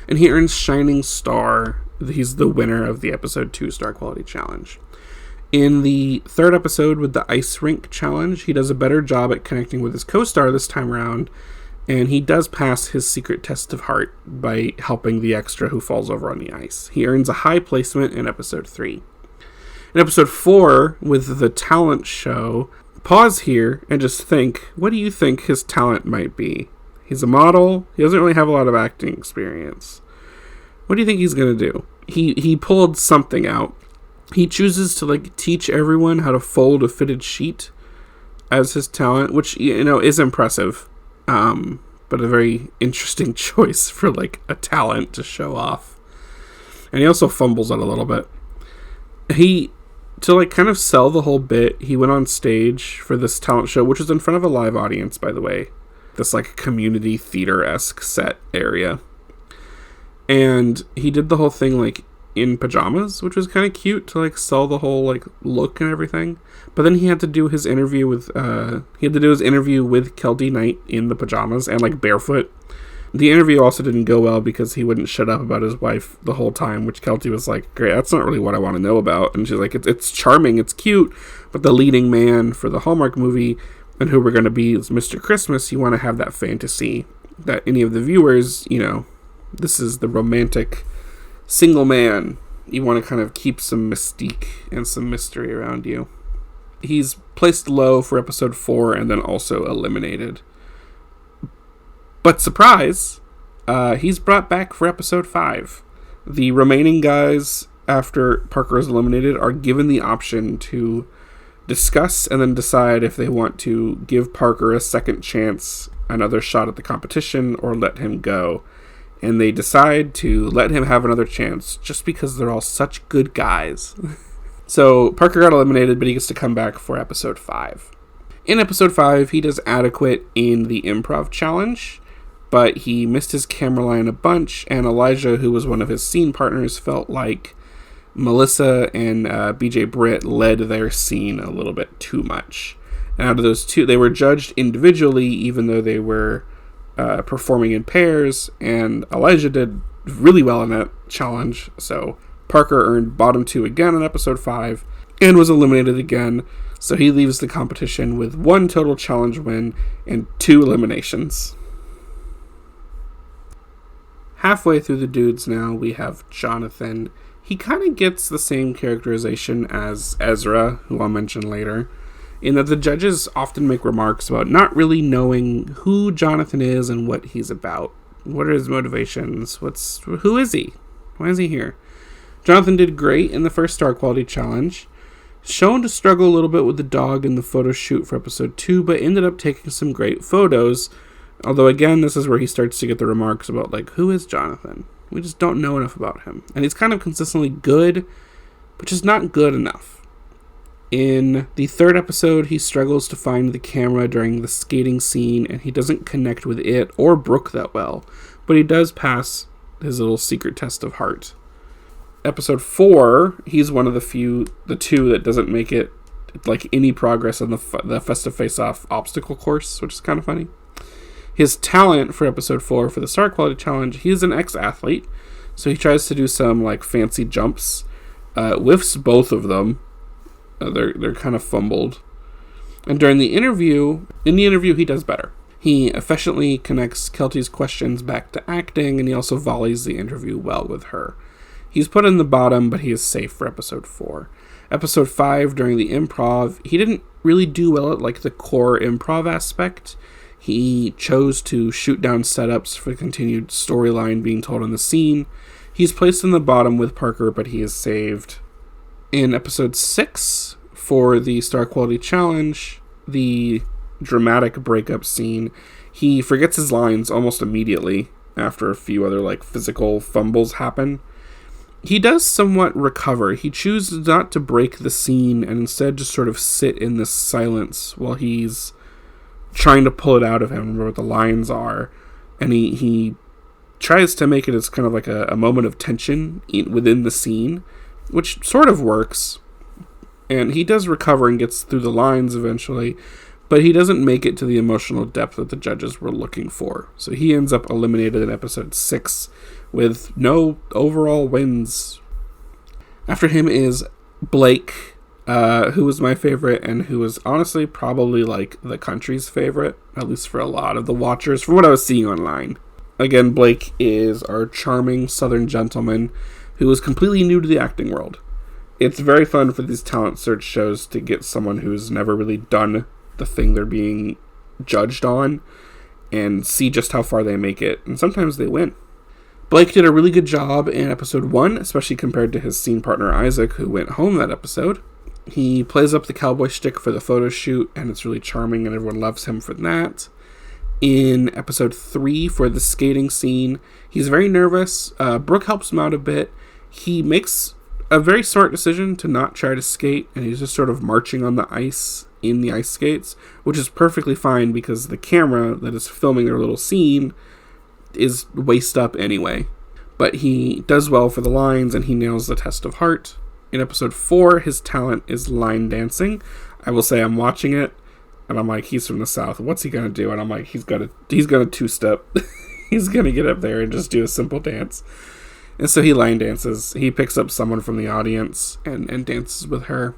And he earns Shining Star. He's the winner of the episode 2 Star Quality Challenge. In the third episode with the Ice Rink Challenge, he does a better job at connecting with his co-star this time around, and he does pass his secret test of heart by helping the extra who falls over on the ice. He earns a high placement in episode 3. In episode 4, with the talent show, pause here and just think, what do you think his talent might be? He's a model. He doesn't really have a lot of acting experience. What do you think he's going to do? He pulled something out. He chooses to like teach everyone how to fold a fitted sheet as his talent, which, you know, is impressive. But a very interesting choice for like a talent to show off. And he also fumbles it a little bit. To like kind of sell the whole bit, he went on stage for this talent show, which was in front of a live audience, by the way. This like community theater-esque set area. And he did the whole thing like in pajamas, which was kind of cute to like sell the whole like look and everything. But then he had to do his interview with Kelty Knight in the pajamas and like barefoot. The interview also didn't go well because he wouldn't shut up about his wife the whole time, which Kelty was like, great, that's not really what I want to know about. And she's like, it's charming, it's cute, but the leading man for the Hallmark movie and who we're going to be is Mr. Christmas. You want to have that fantasy that any of the viewers, you know, this is the romantic single man. You want to kind of keep some mystique and some mystery around you. He's placed low for episode 4 and then also eliminated. But surprise, he's brought back for episode 5. The remaining guys, after Parker is eliminated, are given the option to discuss and then decide if they want to give Parker a second chance, another shot at the competition, or let him go. And they decide to let him have another chance just because they're all such good guys. So Parker got eliminated, but he gets to come back for episode 5. In episode 5, he does adequate in the improv challenge, but he missed his camera line a bunch, and Elijah, who was one of his scene partners, felt like Melissa and BJ Britt led their scene a little bit too much. And out of those two, they were judged individually, even though they were performing in pairs, and Elijah did really well in that challenge, so Parker earned bottom 2 again in episode 5, and was eliminated again, so he leaves the competition with 1 total challenge win and 2 eliminations. Halfway through the dudes now, we have Jonathan. He kind of gets the same characterization as Ezra, who I'll mention later, in that the judges often make remarks about not really knowing who Jonathan is and what he's about. What are his motivations? Who is he? Why is he here? Jonathan did great in the first Star Quality Challenge, shown to struggle a little bit with the dog in the photo shoot for episode 2, but ended up taking some great photos, Although, again, this is where he starts to get the remarks about, like, who is Jonathan? We just don't know enough about him. And he's kind of consistently good, but just not good enough. In the third episode, he struggles to find the camera during the skating scene, and he doesn't connect with it or Brooke that well. But he does pass his little secret test of heart. Episode 4, he's one of the two that doesn't make it, like, any progress on the Festive Face-Off obstacle course, which is kind of funny. His talent for episode 4 for the Star Quality Challenge, he's an ex-athlete, so he tries to do some, like, fancy jumps, whiffs both of them. They're kind of fumbled. And in the interview, he does better. He efficiently connects Kelty's questions back to acting, and he also volleys the interview well with her. He's put in the bottom, but he is safe for episode 4. Episode 5, during the improv, he didn't really do well at, like, the core improv aspect. He chose to shoot down setups for the continued storyline being told in the scene. He's placed in the bottom with Parker, but he is saved. In episode 6, for the Star Quality Challenge, the dramatic breakup scene, he forgets his lines almost immediately after a few other, like, physical fumbles happen. He does somewhat recover. He chooses not to break the scene and instead just sort of sit in this silence while he's trying to pull it out of him, where the lines are. And he tries to make it as kind of like a moment of tension within the scene, which sort of works. And he does recover and gets through the lines eventually, but he doesn't make it to the emotional depth that the judges were looking for. So he ends up eliminated in episode 6 with no overall wins. After him is Blake, who was my favorite and who was honestly probably like the country's favorite, at least for a lot of the watchers, from what I was seeing online. Again, Blake is our charming southern gentleman who is completely new to the acting world. It's very fun for these talent search shows to get someone who's never really done the thing they're being judged on and see just how far they make it, and sometimes they win. Blake did a really good job in episode 1, especially compared to his scene partner Isaac, who went home that episode. He plays up the cowboy shtick for the photo shoot, and it's really charming, and everyone loves him for that. In episode 3, for the skating scene, he's very nervous. Brooke helps him out a bit. He makes a very smart decision to not try to skate, and he's just sort of marching on the ice in the ice skates, which is perfectly fine because the camera that is filming their little scene is waist up anyway. But he does well for the lines, and he nails the test of heart. In episode 4, his talent is line dancing. I will say I'm watching it, and I'm like, he's from the South. What's he gonna do? And I'm like, he's gonna two-step. He's gonna get up there and just do a simple dance. And so he line dances. He picks up someone from the audience and dances with her.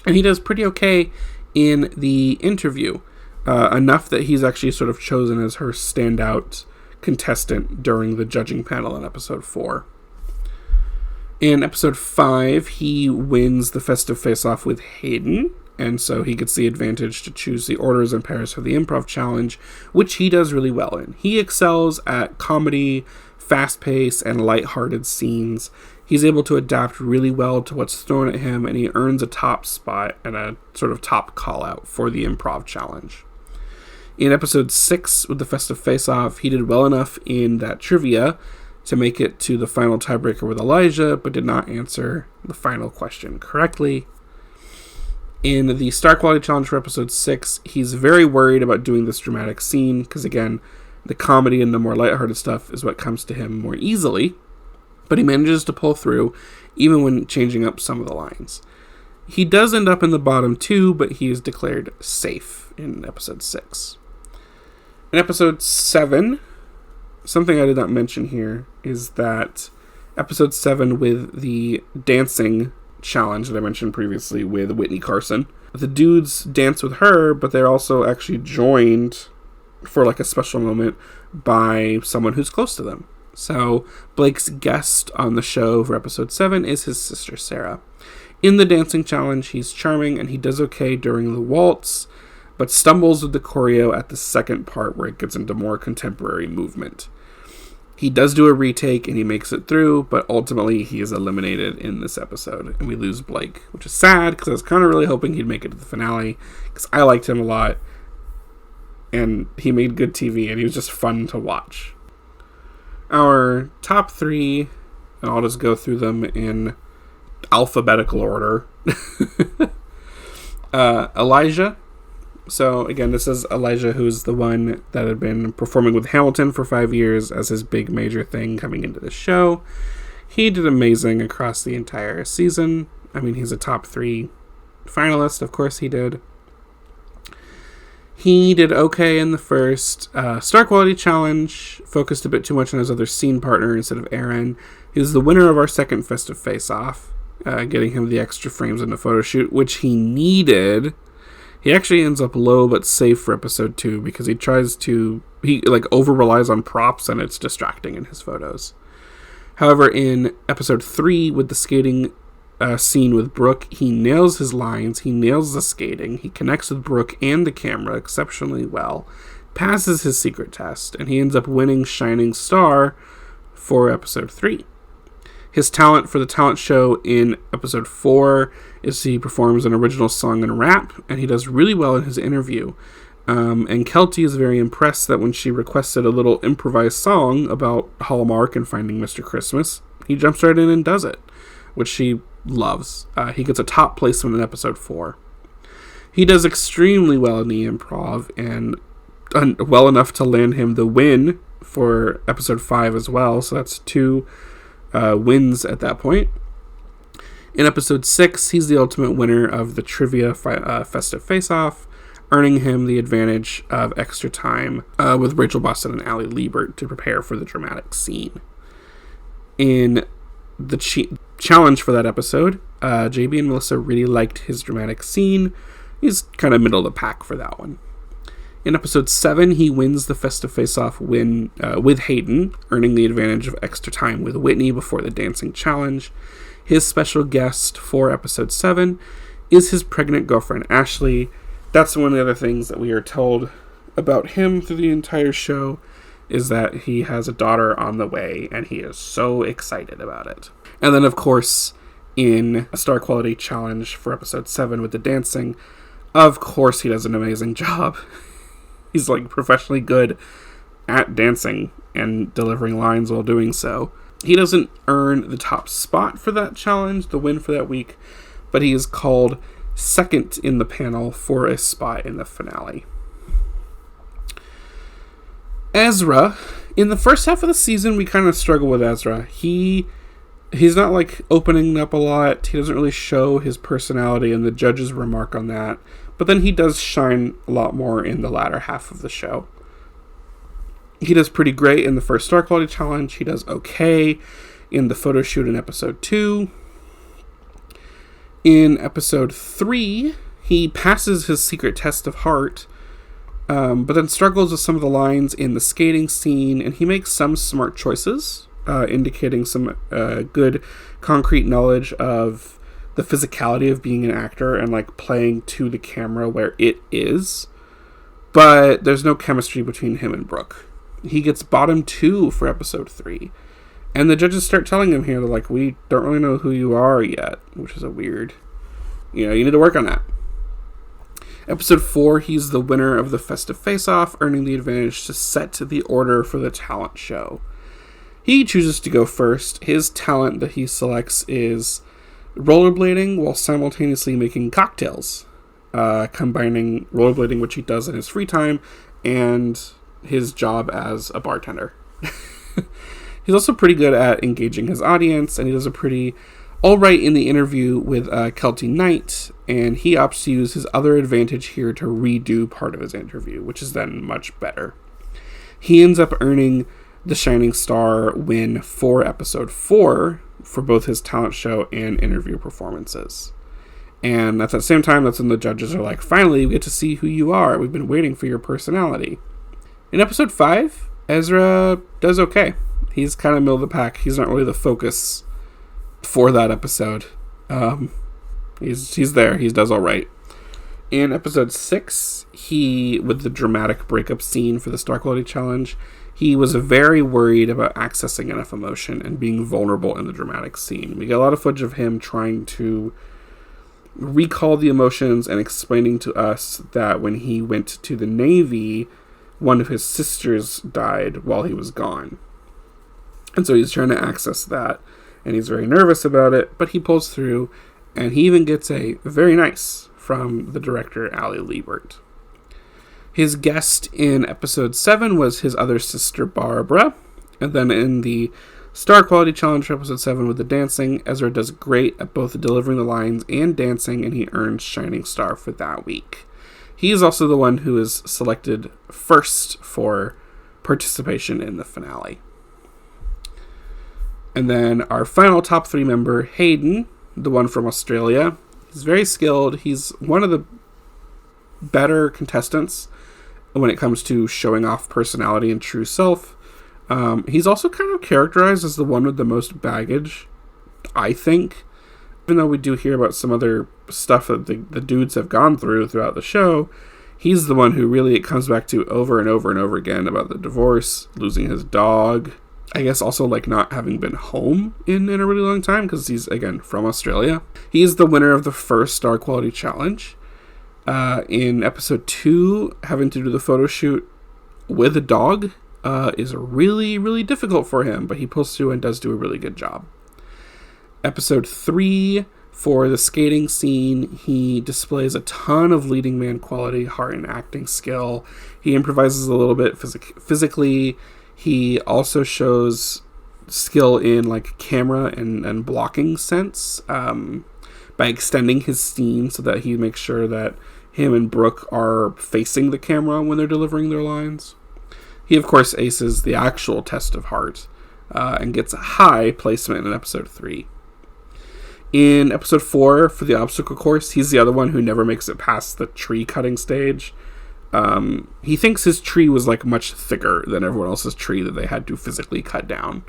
And he does pretty okay in the interview. Enough that he's actually sort of chosen as her standout contestant during the judging panel in episode 4. In episode 5, he wins the Festive Face-Off with Hayden, and so he gets the advantage to choose the orders and pairs for the improv challenge, which he does really well in. He excels at comedy, fast pace, and lighthearted scenes. He's able to adapt really well to what's thrown at him, and he earns a top spot and a sort of top call-out for the improv challenge. In episode 6, with the Festive Face-Off, he did well enough in that trivia to make it to the final tiebreaker with Elijah, but did not answer the final question correctly. In the Star Quality Challenge for episode 6, he's very worried about doing this dramatic scene, because again, the comedy and the more lighthearted stuff is what comes to him more easily, but he manages to pull through, even when changing up some of the lines. He does end up in the bottom 2, but he is declared safe in episode 6. In episode 7, something I did not mention here is that episode 7 with the dancing challenge that I mentioned previously with Whitney Carson. The dudes dance with her, but they're also actually joined for like a special moment by someone who's close to them. So Blake's guest on the show for episode 7 is his sister Sarah. In the dancing challenge, he's charming and he does okay during the waltz, but stumbles with the choreo at the second part where it gets into more contemporary movement. He does do a retake and he makes it through, but ultimately he is eliminated in this episode and we lose Blake, which is sad because I was kind of really hoping he'd make it to the finale because I liked him a lot. and he made good TV, and he was just fun to watch. Our top 3, and I'll just go through them in alphabetical order. Elijah. So again, this is Elijah, who's the one that had been performing with Hamilton for 5 years as his big major thing coming into the show. He did amazing across the entire season. I mean, he's a top 3 finalist. Of course he did. He did okay in the first Star Quality Challenge, focused a bit too much on his other scene partner instead of Aaron. He was the winner of our second Festive Face-Off, getting him the extra frames in the photo shoot, which he needed. He actually ends up low but safe for episode 2 because he over-relies on props and it's distracting in his photos. However, in episode 3 with the skating scene with Brooke, he nails his lines, he nails the skating, he connects with Brooke and the camera exceptionally well, passes his secret test, and he ends up winning Shining Star for episode 3. His talent for the talent show in episode 4 is he performs an original song and rap, and he does really well in his interview. And Kelty is very impressed that when she requested a little improvised song about Hallmark and finding Mr. Christmas, he jumps right in and does it, which she loves. He gets a top placement in episode 4. He does extremely well in the improv, and well enough to land him the win for episode 5 as well, so that's 2 wins at that point. In episode 6, he's the ultimate winner of the Trivia Festive Face-Off, earning him the advantage of extra time with Rachel Buston and Allie Liebert to prepare for the dramatic scene. In the challenge for that episode, JB and Melissa really liked his dramatic scene. He's kind of middle of the pack for that one. In episode 7, he wins the Festive Face-Off win with Hayden, earning the advantage of extra time with Whitney before the dancing challenge. His special guest for episode 7 is his pregnant girlfriend, Ashley. That's one of the other things that we are told about him through the entire show, is that he has a daughter on the way, and he is so excited about it. And then, of course, in a Star Quality Challenge for episode 7 with the dancing, of course he does an amazing job. He's professionally good at dancing and delivering lines while doing so. He doesn't earn the top spot for that challenge, the win for that week, but he is called second in the panel for a spot in the finale. Ezra, in the first half of the season, we kind of struggle with Ezra. He's not opening up a lot. He doesn't really show his personality, and the judges remark on that. But then he does shine a lot more in the latter half of the show. He does pretty great in the first Star Quality Challenge. He does okay in the photo shoot in episode 2. In episode 3, he passes his secret test of heart, but then struggles with some of the lines in the skating scene, and he makes some smart choices, indicating some good concrete knowledge of the physicality of being an actor and playing to the camera where it is. But there's no chemistry between him and Brooke. He gets bottom 2 for episode 3. And the judges start telling him here, they're we don't really know who you are yet, which is a weird, you need to work on that. Episode 4, he's the winner of the Festive Face-Off, earning the advantage to set the order for the talent show. He chooses to go first. His talent that he selects is rollerblading while simultaneously making cocktails, combining rollerblading, which he does in his free time, and his job as a bartender. He's also pretty good at engaging his audience, and he does a pretty alright in the interview with Kelty Knight, and he opts to use his other advantage here to redo part of his interview, which is then much better. He ends up earning the Shining Star win for episode 4 for both his talent show and interview performances. And at the same time, that's when the judges are finally, we get to see who you are. We've been waiting for your personality. In episode 5, Ezra does okay. He's kind of middle of the pack. He's not really the focus for that episode. He's there. He does all right. In episode 6, with the dramatic breakup scene for the Star Quality Challenge, he was very worried about accessing enough emotion and being vulnerable in the dramatic scene. We get a lot of footage of him trying to recall the emotions and explaining to us that when he went to the Navy, one of his sisters died while he was gone. And so he's trying to access that, and he's very nervous about it, but he pulls through, and he even gets a very nice from the director, Ali Liebert. His guest in episode 7 was his other sister, Barbara, and then in the Star Quality Challenge for episode 7 with the dancing, Ezra does great at both delivering the lines and dancing, and he earns Shining Star for that week. He is also the one who is selected first for participation in the finale. And then our final top 3 member, Hayden, the one from Australia. He's very skilled. He's one of the better contestants when it comes to showing off personality and true self. He's also kind of characterized as the one with the most baggage, I think. Even though we do hear about some other stuff that the dudes have gone throughout the show, he's the one who really it comes back to over and over and over again about the divorce, losing his dog. I guess also like not having been home in a really long time because he's, again, from Australia. He's the winner of the first Star Quality Challenge. In episode 2, having to do the photo shoot with a dog is really, really difficult for him, but he pulls through and does do a really good job. Episode 3, for the skating scene, he displays a ton of leading man quality, heart, and acting skill. He improvises a little bit physically. He also shows skill in like camera and blocking sense by extending his scene so that he makes sure that him and Brooke are facing the camera when they're delivering their lines. He, of course, aces the actual test of heart and gets a high placement in episode 3. In episode 4, for the obstacle course, he's the other one who never makes it past the tree cutting stage. He thinks his tree was like much thicker than everyone else's tree that they had to physically cut down.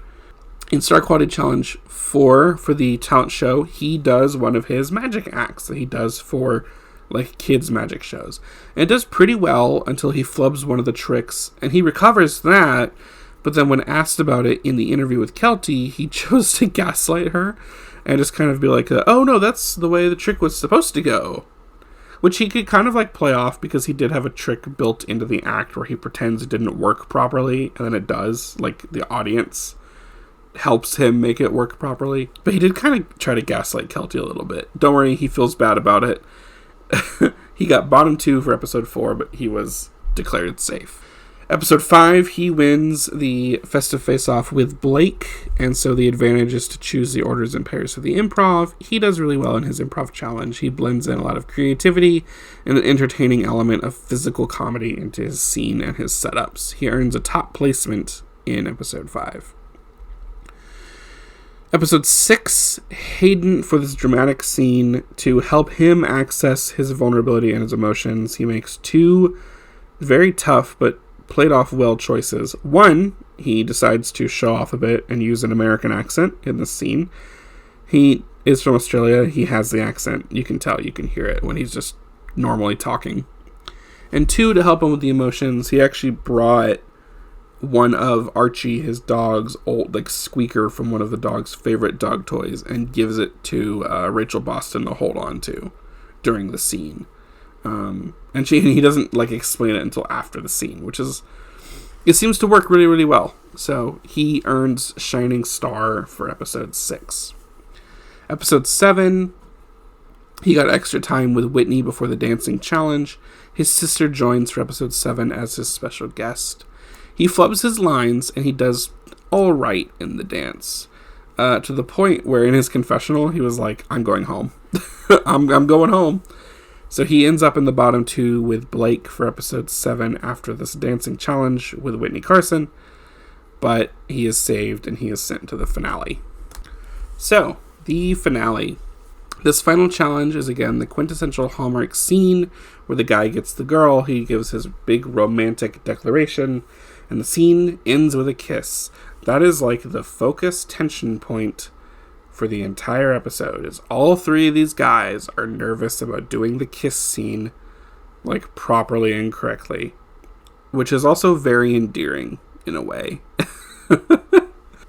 In Star Quality Challenge 4, for the talent show, he does one of his magic acts that he does for like kids' magic shows. And it does pretty well until he flubs one of the tricks, and he recovers that, but then when asked about it in the interview with Kelty, he chose to gaslight her and just kind of be like, oh no, that's the way the trick was supposed to go. Which he could kind of like play off because he did have a trick built into the act where he pretends it didn't work properly, and then it does. Like, the audience helps him make it work properly. But he did kind of try to gaslight Kelty a little bit. Don't worry, he feels bad about it. He got bottom 2 for episode 4, but he was declared safe. Episode 5, he wins the festive face-off with Blake, and so the advantage is to choose the orders and pairs for the improv. He does really well in his improv challenge. He blends in a lot of creativity and an entertaining element of physical comedy into his scene and his setups. He earns a top placement in episode 5. Episode 6, Hayden, for this dramatic scene, to help him access his vulnerability and his emotions, he makes 2 very tough but played off well choices. 1, he decides to show off a bit and use an American accent in this scene. He is from Australia. He has the accent. You can tell, you can hear it when he's just normally talking. And 2, to help him with the emotions, he actually brought one of Archie, his dog's old like squeaker from one of the dog's favorite dog toys, and gives it to Rachel Boston to hold on to during the scene. And he doesn't like explain it until after the scene, which is, it seems to work really, really well. So he earns Shining Star for episode 6. Episode 7, he got extra time with Whitney before the dancing challenge. His sister joins for episode 7 as his special guest. He flubs his lines, and he does all right in the dance. To the point where in his confessional, he was like, I'm going home. I'm going home. So he ends up in the bottom 2 with Blake for episode 7 after this dancing challenge with Whitney Carson. But he is saved, and he is sent to the finale. So, the finale. This final challenge is, again, the quintessential Hallmark scene where the guy gets the girl, he gives his big romantic declaration, and the scene ends with a kiss. That is like the focus tension point for the entire episode, is all 3 of these guys are nervous about doing the kiss scene like properly and correctly, which is also very endearing in a way.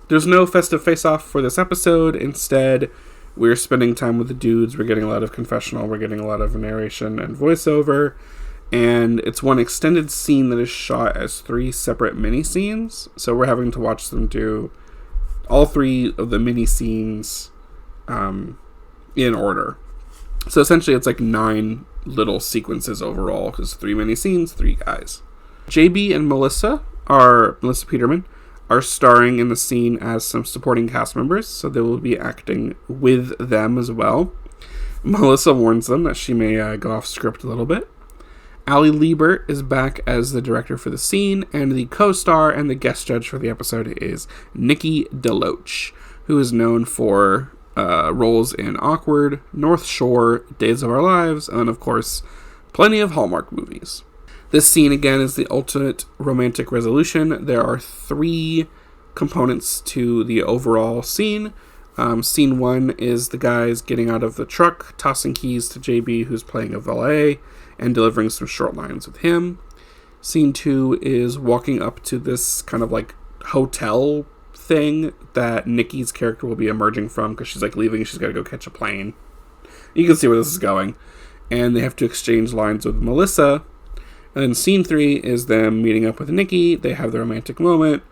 There's no festive face-off for this episode. Instead, We're spending time with the dudes. We're getting a lot of confessional. We're getting a lot of narration and voiceover. And it's one extended scene that is shot as 3 separate mini scenes. So we're having to watch them do all 3 of the mini scenes in order. So essentially it's like 9 little sequences overall, because 3 mini scenes, 3 guys. JB and Melissa Peterman are starring in the scene as some supporting cast members, so they will be acting with them as well. Melissa warns them that she may go off script a little bit. Ali Liebert is back as the director for the scene, and the co-star and the guest judge for the episode is Nikki DeLoach, who is known for roles in Awkward, North Shore, Days of Our Lives, and then, of course, plenty of Hallmark movies. This scene, again, is the ultimate romantic resolution. There are 3 components to the overall scene. Scene 1 is the guys getting out of the truck, tossing keys to JB, who's playing a valet, and delivering some short lines with him. Scene 2 is walking up to this kind of like hotel thing that Nikki's character will be emerging from, because she's like leaving, she's got to go catch a plane. You can see where this is going. And they have to exchange lines with Melissa. And then scene 3 is them meeting up with Nikki. They have the romantic moment,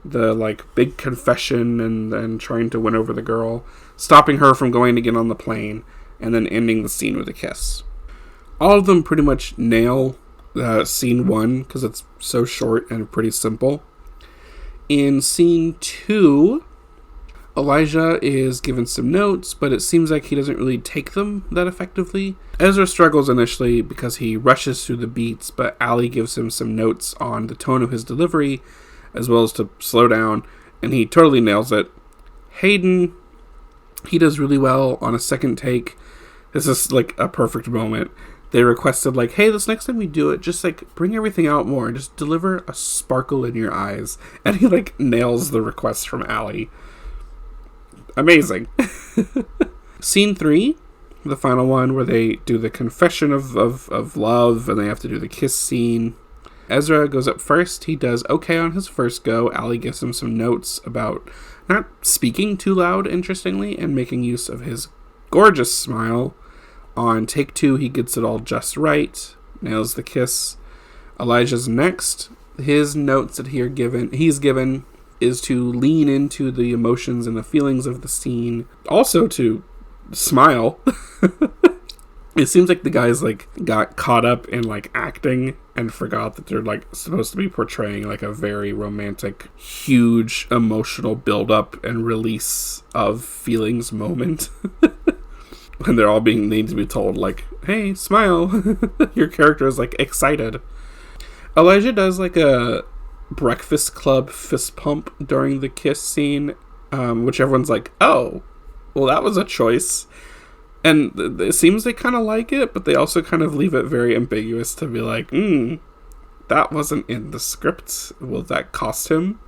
the like big confession, and trying to win over the girl, stopping her from going to get on the plane, and then ending the scene with a kiss. All of them pretty much nail scene 1 because it's so short and pretty simple. In scene 2, Elijah is given some notes, but it seems like he doesn't really take them that effectively. Ezra struggles initially because he rushes through the beats, but Ali gives him some notes on the tone of his delivery, as well as to slow down, and he totally nails it. Hayden, he does really well on a second take. This is like a perfect moment. They requested, like, hey, this next time we do it, just, like, bring everything out more. Just deliver a sparkle in your eyes. And he, like, nails the request from Ali. Amazing. Scene 3, the final one, where they do the confession of love, and they have to do the kiss scene. Ezra goes up first. He does okay on his first go. Ali gives him some notes about not speaking too loud, interestingly, and making use of his gorgeous smile. On take 2, he gets it all just right, nails the kiss. Elijah's next. His notes that he's given is to lean into the emotions and the feelings of the scene. Also to smile. It seems like the guys like got caught up in like acting and forgot that they're like supposed to be portraying like a very romantic, huge emotional build-up and release of feelings moment. When they're all need to be told, like, hey, smile. Your character is, like, excited. Elijah does, like, a Breakfast Club fist pump during the kiss scene, which everyone's like, oh, well, that was a choice. And it seems they kind of like it, but they also kind of leave it very ambiguous to be like, that wasn't in the script. Will that cost him?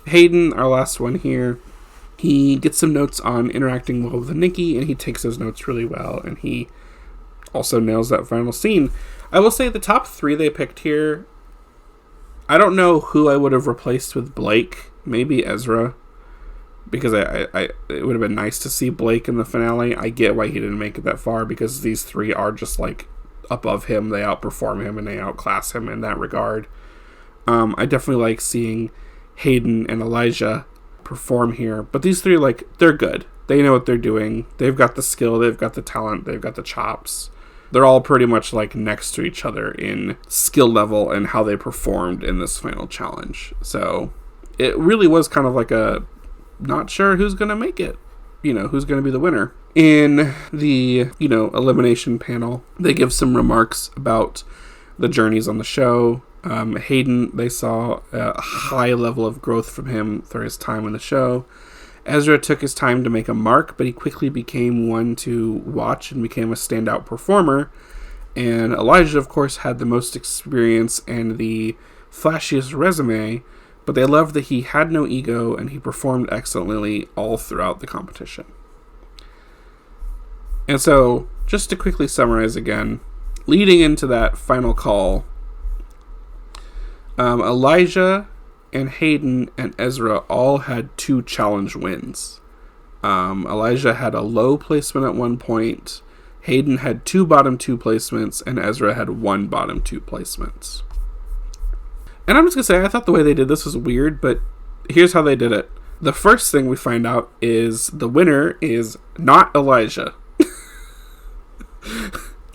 Hayden, our last one here. He gets some notes on interacting well with Nikki, and he takes those notes really well, and he also nails that final scene. I will say the top 3 they picked here, I don't know who I would have replaced with Blake. Maybe Ezra, because it would have been nice to see Blake in the finale. I get why he didn't make it that far, because these 3 are just like above him. They outperform him, and they outclass him in that regard. I definitely like seeing Hayden and Elijah perform here, but these 3, like, they're good. They know what they're doing. They've got the skill, they've got the talent, they've got the chops. They're all pretty much like next to each other in skill level and how they performed in this final challenge. So it really was kind of like a not sure who's gonna make it, who's gonna be the winner. In the elimination panel, they give some remarks about the journeys on the show. Hayden, they saw a high level of growth from him through his time on the show. Ezra took his time to make a mark, but he quickly became one to watch and became a standout performer. And Elijah, of course, had the most experience and the flashiest resume, but they loved that he had no ego and he performed excellently all throughout the competition. And so, just to quickly summarize again, leading into that final call, Elijah and Hayden and Ezra all had 2 challenge wins. Elijah had a low placement at one point. Hayden had 2 bottom 2 placements, and Ezra had 1 bottom 2 placements. And I'm just going to say, I thought the way they did this was weird, but here's how they did it. The first thing we find out is the winner is not Elijah.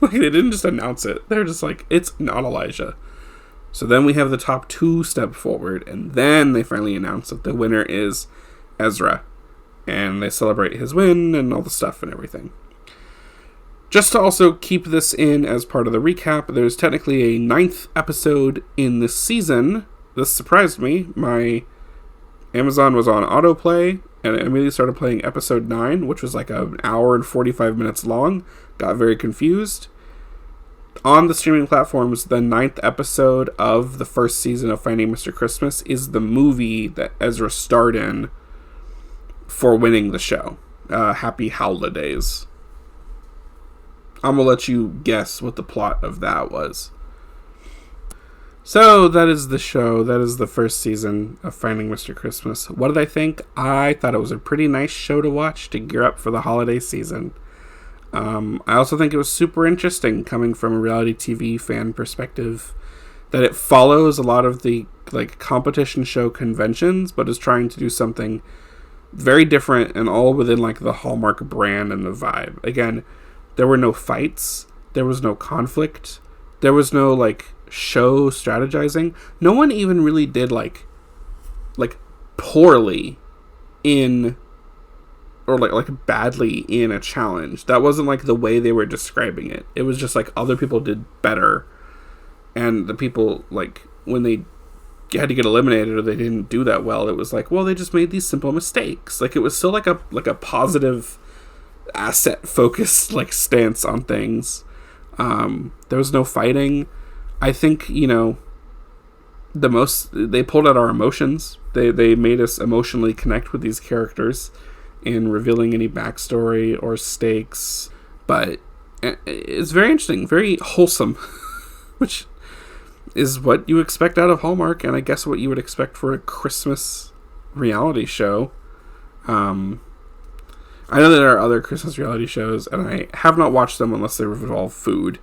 Like, they didn't just announce it. They're just like, it's not Elijah. So then we have the top 2 step forward, and then they finally announce that the winner is Ezra. And they celebrate his win and all the stuff and everything. Just to also keep this in as part of the recap, there's technically a 9th episode in this season. This surprised me. My Amazon was on autoplay, and I immediately started playing episode 9, which was like an hour and 45 minutes long. Got very confused. On the streaming platforms, the 9th episode of the first season of Finding Mr. Christmas is the movie that Ezra starred in for winning the show. Happy Holidays. I'm going to let you guess what the plot of that was. So, that is the show. That is the first season of Finding Mr. Christmas. What did I think? I thought it was a pretty nice show to watch to gear up for the holiday season. I also think it was super interesting coming from a reality TV fan perspective, that it follows a lot of the competition show conventions, but is trying to do something very different and all within the Hallmark brand and the vibe. Again, there were no fights, there was no conflict, there was no show strategizing. No one even really did poorly in or badly in a challenge. That wasn't the way they were describing it. It was just other people did better, and the people when they had to get eliminated or they didn't do that well, it was well, they just made these simple mistakes. It was still a positive asset focused stance on things. There was no fighting. I think they pulled out our emotions. They made us emotionally connect with these characters in revealing any backstory or stakes. But it's very interesting, very wholesome, which is what you expect out of Hallmark, and I guess what you would expect for a Christmas reality show. I know there are other Christmas reality shows, and I have not watched them unless they involve food.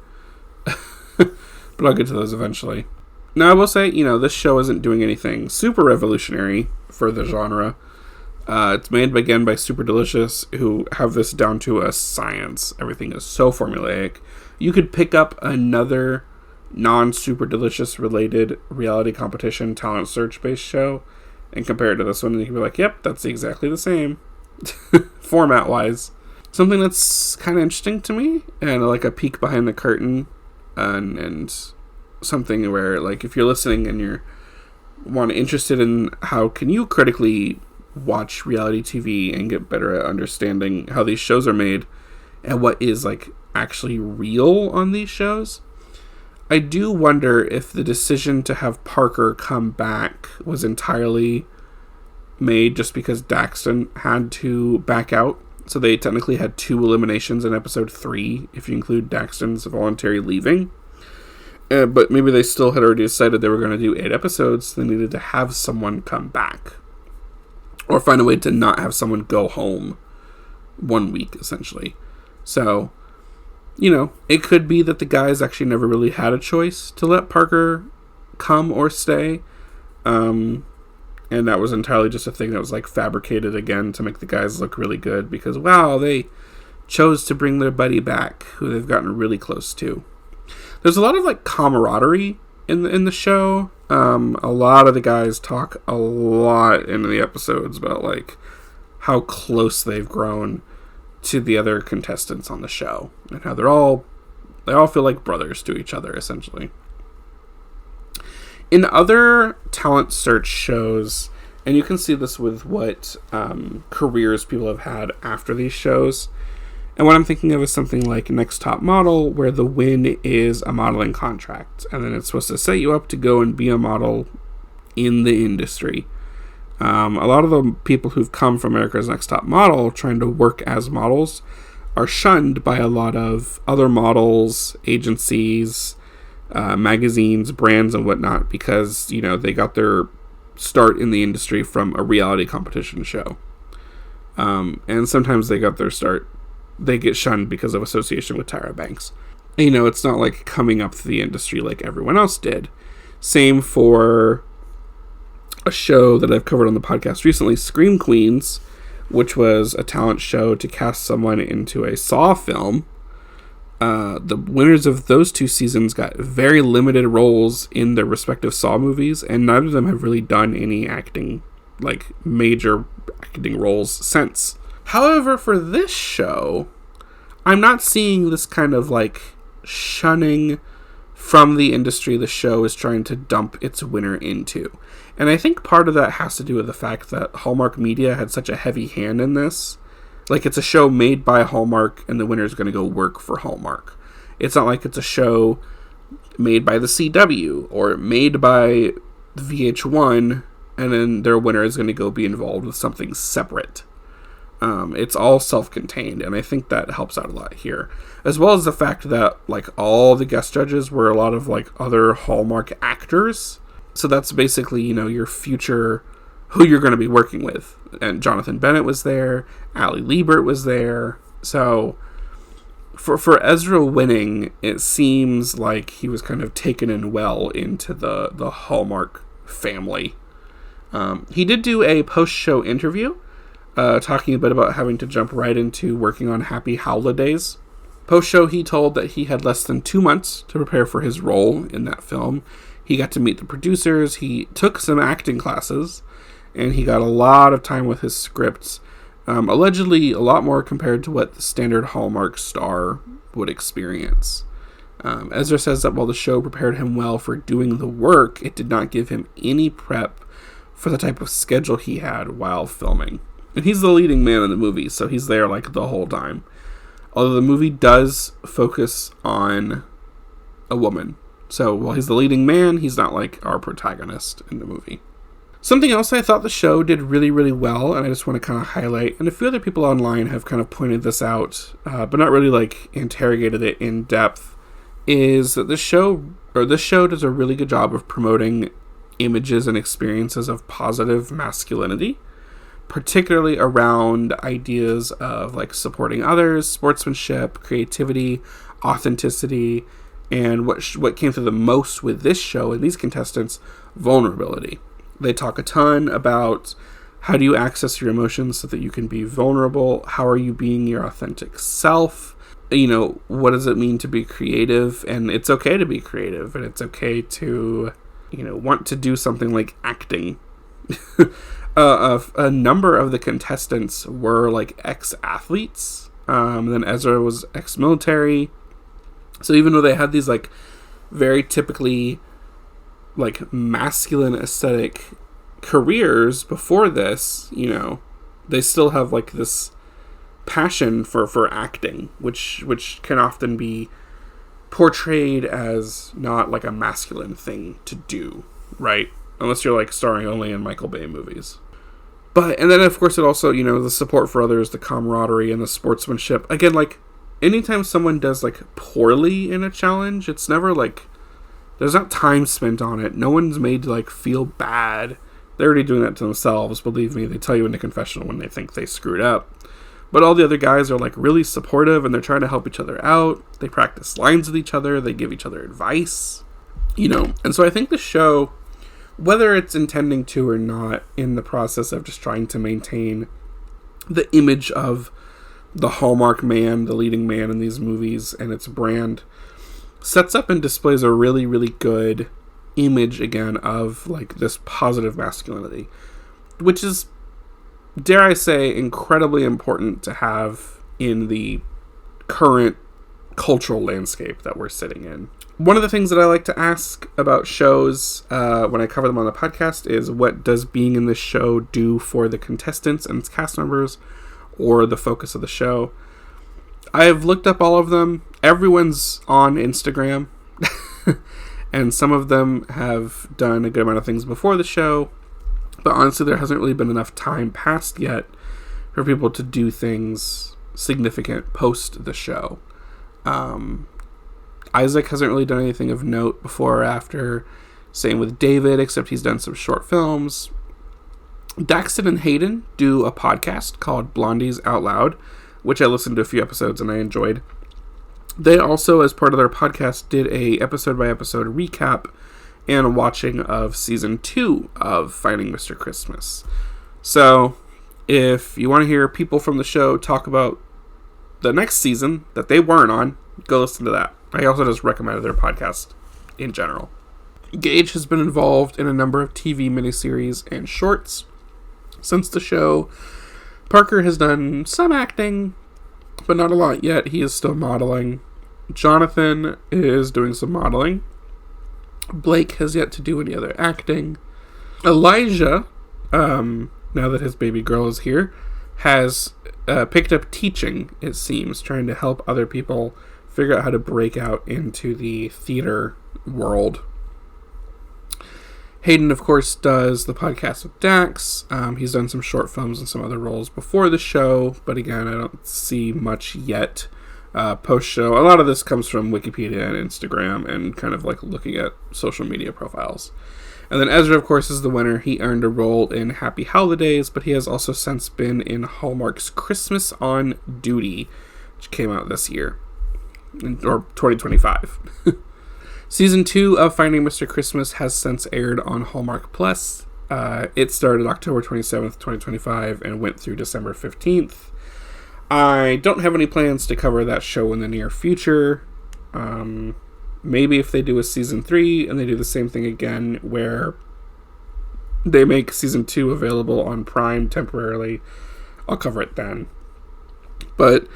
But I'll get to those eventually. Now, I will say, this show isn't doing anything super revolutionary for the genre. It's made, again, by Super Delicious, who have this down to a science. Everything is so formulaic. You could pick up another non-Super Delicious related reality competition talent search-based show and compare it to this one, and you can be like, yep, that's exactly the same. Format-wise. Something that's kind of interesting to me, and a peek behind the curtain, and something where, if you're listening and you're interested in how can you critically watch reality TV and get better at understanding how these shows are made and what is actually real on these shows, I do wonder if the decision to have Parker come back was entirely made just because Daxton had to back out. So they technically had 2 eliminations in episode 3, if you include Daxton's voluntary leaving. But maybe they still had already decided they were going to do 8 episodes, so they needed to have someone come back. Or find a way to not have someone go home 1 week, essentially. So, it could be that the guys actually never really had a choice to let Parker come or stay. And that was entirely just a thing that was fabricated again to make the guys look really good because, wow, they chose to bring their buddy back who they've gotten really close to. There's a lot of camaraderie in the show. A lot of the guys talk a lot in the episodes about how close they've grown to the other contestants on the show and how they all feel like brothers to each other, essentially. In other talent search shows, and you can see this with what careers people have had after these shows, and what I'm thinking of is something like Next Top Model, where the win is a modeling contract, and then it's supposed to set you up to go and be a model in the industry. A lot of the people who've come from America's Next Top Model trying to work as models are shunned by a lot of other models, agencies, magazines, brands, and whatnot, because they got their start in the industry from a reality competition show. And sometimes they got their start. They get shunned because of association with Tyra Banks. You know, it's not like coming up through the industry like everyone else did. Same for a show that I've covered on the podcast recently, Scream Queens, which was a talent show to cast someone into a Saw film. The winners of those 2 seasons got very limited roles in their respective Saw movies, and neither of them have really done any acting, like major acting roles since. However, for this show, I'm not seeing this kind of like shunning from the industry the show is trying to dump its winner into. And I think part of that has to do with the fact that Hallmark Media had such a heavy hand in this. Like, it's a show made by Hallmark, and the winner is going to go work for Hallmark. It's not like it's a show made by the CW or made by VH1, and then their winner is going to go be involved with something separate. It's all self-contained, and I think that helps out a lot here. As well as the fact that, like, all the guest judges were a lot of, like, other Hallmark actors. So that's basically, you know, your future, who you're going to be working with. And Jonathan Bennett was there, Allie Liebert was there. So for Ezra winning, it seems like he was kind of taken in well into the Hallmark family. He did do a post-show interview, talking a bit about having to jump right into working on Happy Holidays. Post-show, he told that he had less than 2 months to prepare for his role in that film. He got to meet the producers, he took some acting classes, and he got a lot of time with his scripts. Allegedly, a lot more compared to what the standard Hallmark star would experience. Ezra says that while the show prepared him well for doing the work, it did not give him any prep for the type of schedule he had while filming. And he's the leading man in the movie, so he's there like the whole time. Although the movie does focus on a woman. So while he's the leading man, he's not like our protagonist in the movie. Something else I thought the show did really, really well, and I just want to kind of highlight, and a few other people online have kind of pointed this out, but not really like interrogated it in depth, is that this show does a really good job of promoting images and experiences of positive masculinity, particularly around ideas of like supporting others, sportsmanship, creativity, authenticity, and what came through the most with this show and these contestants, vulnerability. They talk a ton about how do you access your emotions so that you can be vulnerable? How are you being your authentic self? You know, what does it mean to be creative? And it's okay to be creative, and it's okay to, you know, want to do something like acting. A number of the contestants were like ex-athletes. Then Ezra was ex-military. So even though they had these like very typically like masculine aesthetic careers before this, you know, they still have like this passion for acting, which can often be portrayed as not like a masculine thing to do, right? Unless you're like starring only in Michael Bay movies. And then of course it also, you know, the support for others, the camaraderie and the sportsmanship. Again, like anytime someone does like poorly in a challenge, it's never like, there's not time spent on it. No one's made to like feel bad. They're already doing that to themselves. Believe me, they tell you in the confessional when they think they screwed up. But all the other guys are like really supportive, and they're trying to help each other out. They practice lines with each other. They give each other advice, you know. And so I think the show, whether it's intending to or not, in the process of just trying to maintain the image of the Hallmark man, the leading man in these movies, and its brand, sets up and displays a really, really good image again of like this positive masculinity, which is, dare I say, incredibly important to have in the current cultural landscape that we're sitting in. One of the things that I like to ask about shows when I cover them on the podcast is, what does being in this show do for the contestants and its cast members, or the focus of the show? I have looked up all of them. Everyone's on Instagram. And some of them have done a good amount of things before the show. But honestly, there hasn't really been enough time passed yet for people to do things significant post the show. Isaac hasn't really done anything of note before or after. Same with David, except he's done some short films. Daxton and Hayden do a podcast called Blondies Out Loud, which I listened to a few episodes and I enjoyed. They also, as part of their podcast, did a episode-by-episode recap and watching of Season 2 of Finding Mr. Christmas. So, if you want to hear people from the show talk about the next season that they weren't on, go listen to that. I also just recommended their podcast in general. Gage has been involved in a number of TV miniseries and shorts since the show. Parker has done some acting, but not a lot yet. He is still modeling. Jonathan is doing some modeling. Blake has yet to do any other acting. Elijah, now that his baby girl is here, has picked up teaching, it seems, trying to help other people figure out how to break out into the theater world. Hayden, of course, does the podcast with Dax. He's done some short films and some other roles before the show, but again, I don't see much yet post-show. A lot of this comes from Wikipedia and Instagram and kind of like looking at social media profiles. And then Ezra, of course, is the winner. He earned a role in Happy Holidays, but he has also since been in Hallmark's Christmas on Duty, which came out this year, or 2025. Season 2 of Finding Mr. Christmas has since aired on Hallmark Plus. It started October 27th, 2025, and went through December 15th. I don't have any plans to cover that show in the near future. Maybe if they do a Season 3 and they do the same thing again, where they make Season 2 available on Prime temporarily, I'll cover it then. But,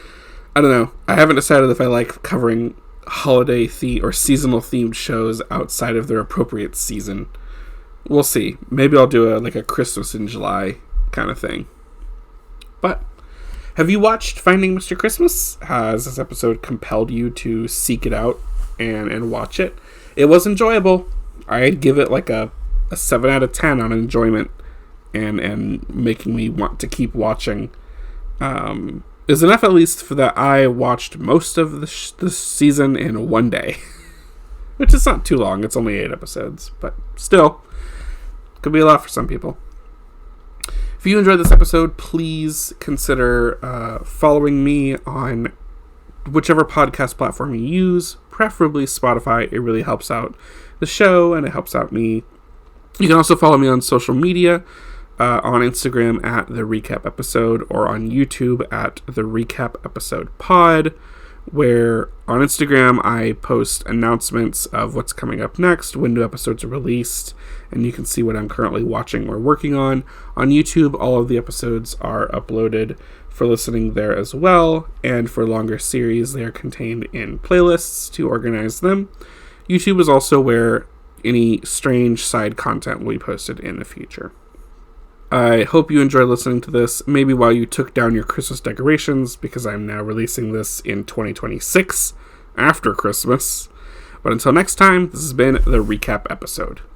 I don't know. I haven't decided if I like covering holiday theme or seasonal themed shows outside of their appropriate season. We'll see. Maybe I'll do a Christmas in July kind of thing. But have you watched Finding Mr. Christmas? Has this episode compelled you to seek it out and watch it? It was enjoyable. I'd give it like a 7 out of 10 on enjoyment and making me want to keep watching. Is enough at least for that I watched most of this season in one day. Which is not too long. It's only 8 episodes. But still, could be a lot for some people. If you enjoyed this episode, please consider following me on whichever podcast platform you use, preferably Spotify. It really helps out the show and it helps out me. You can also follow me on social media, on Instagram at The Recap Episode, or on YouTube at The Recap Episode Pod, where on Instagram I post announcements of what's coming up next, when new episodes are released, and you can see what I'm currently watching or working on. On YouTube, all of the episodes are uploaded for listening there as well, and for longer series, they are contained in playlists to organize them. YouTube is also where any strange side content will be posted in the future. I hope you enjoyed listening to this, maybe while you took down your Christmas decorations, because I'm now releasing this in 2026, after Christmas. But until next time, this has been The Recap Episode.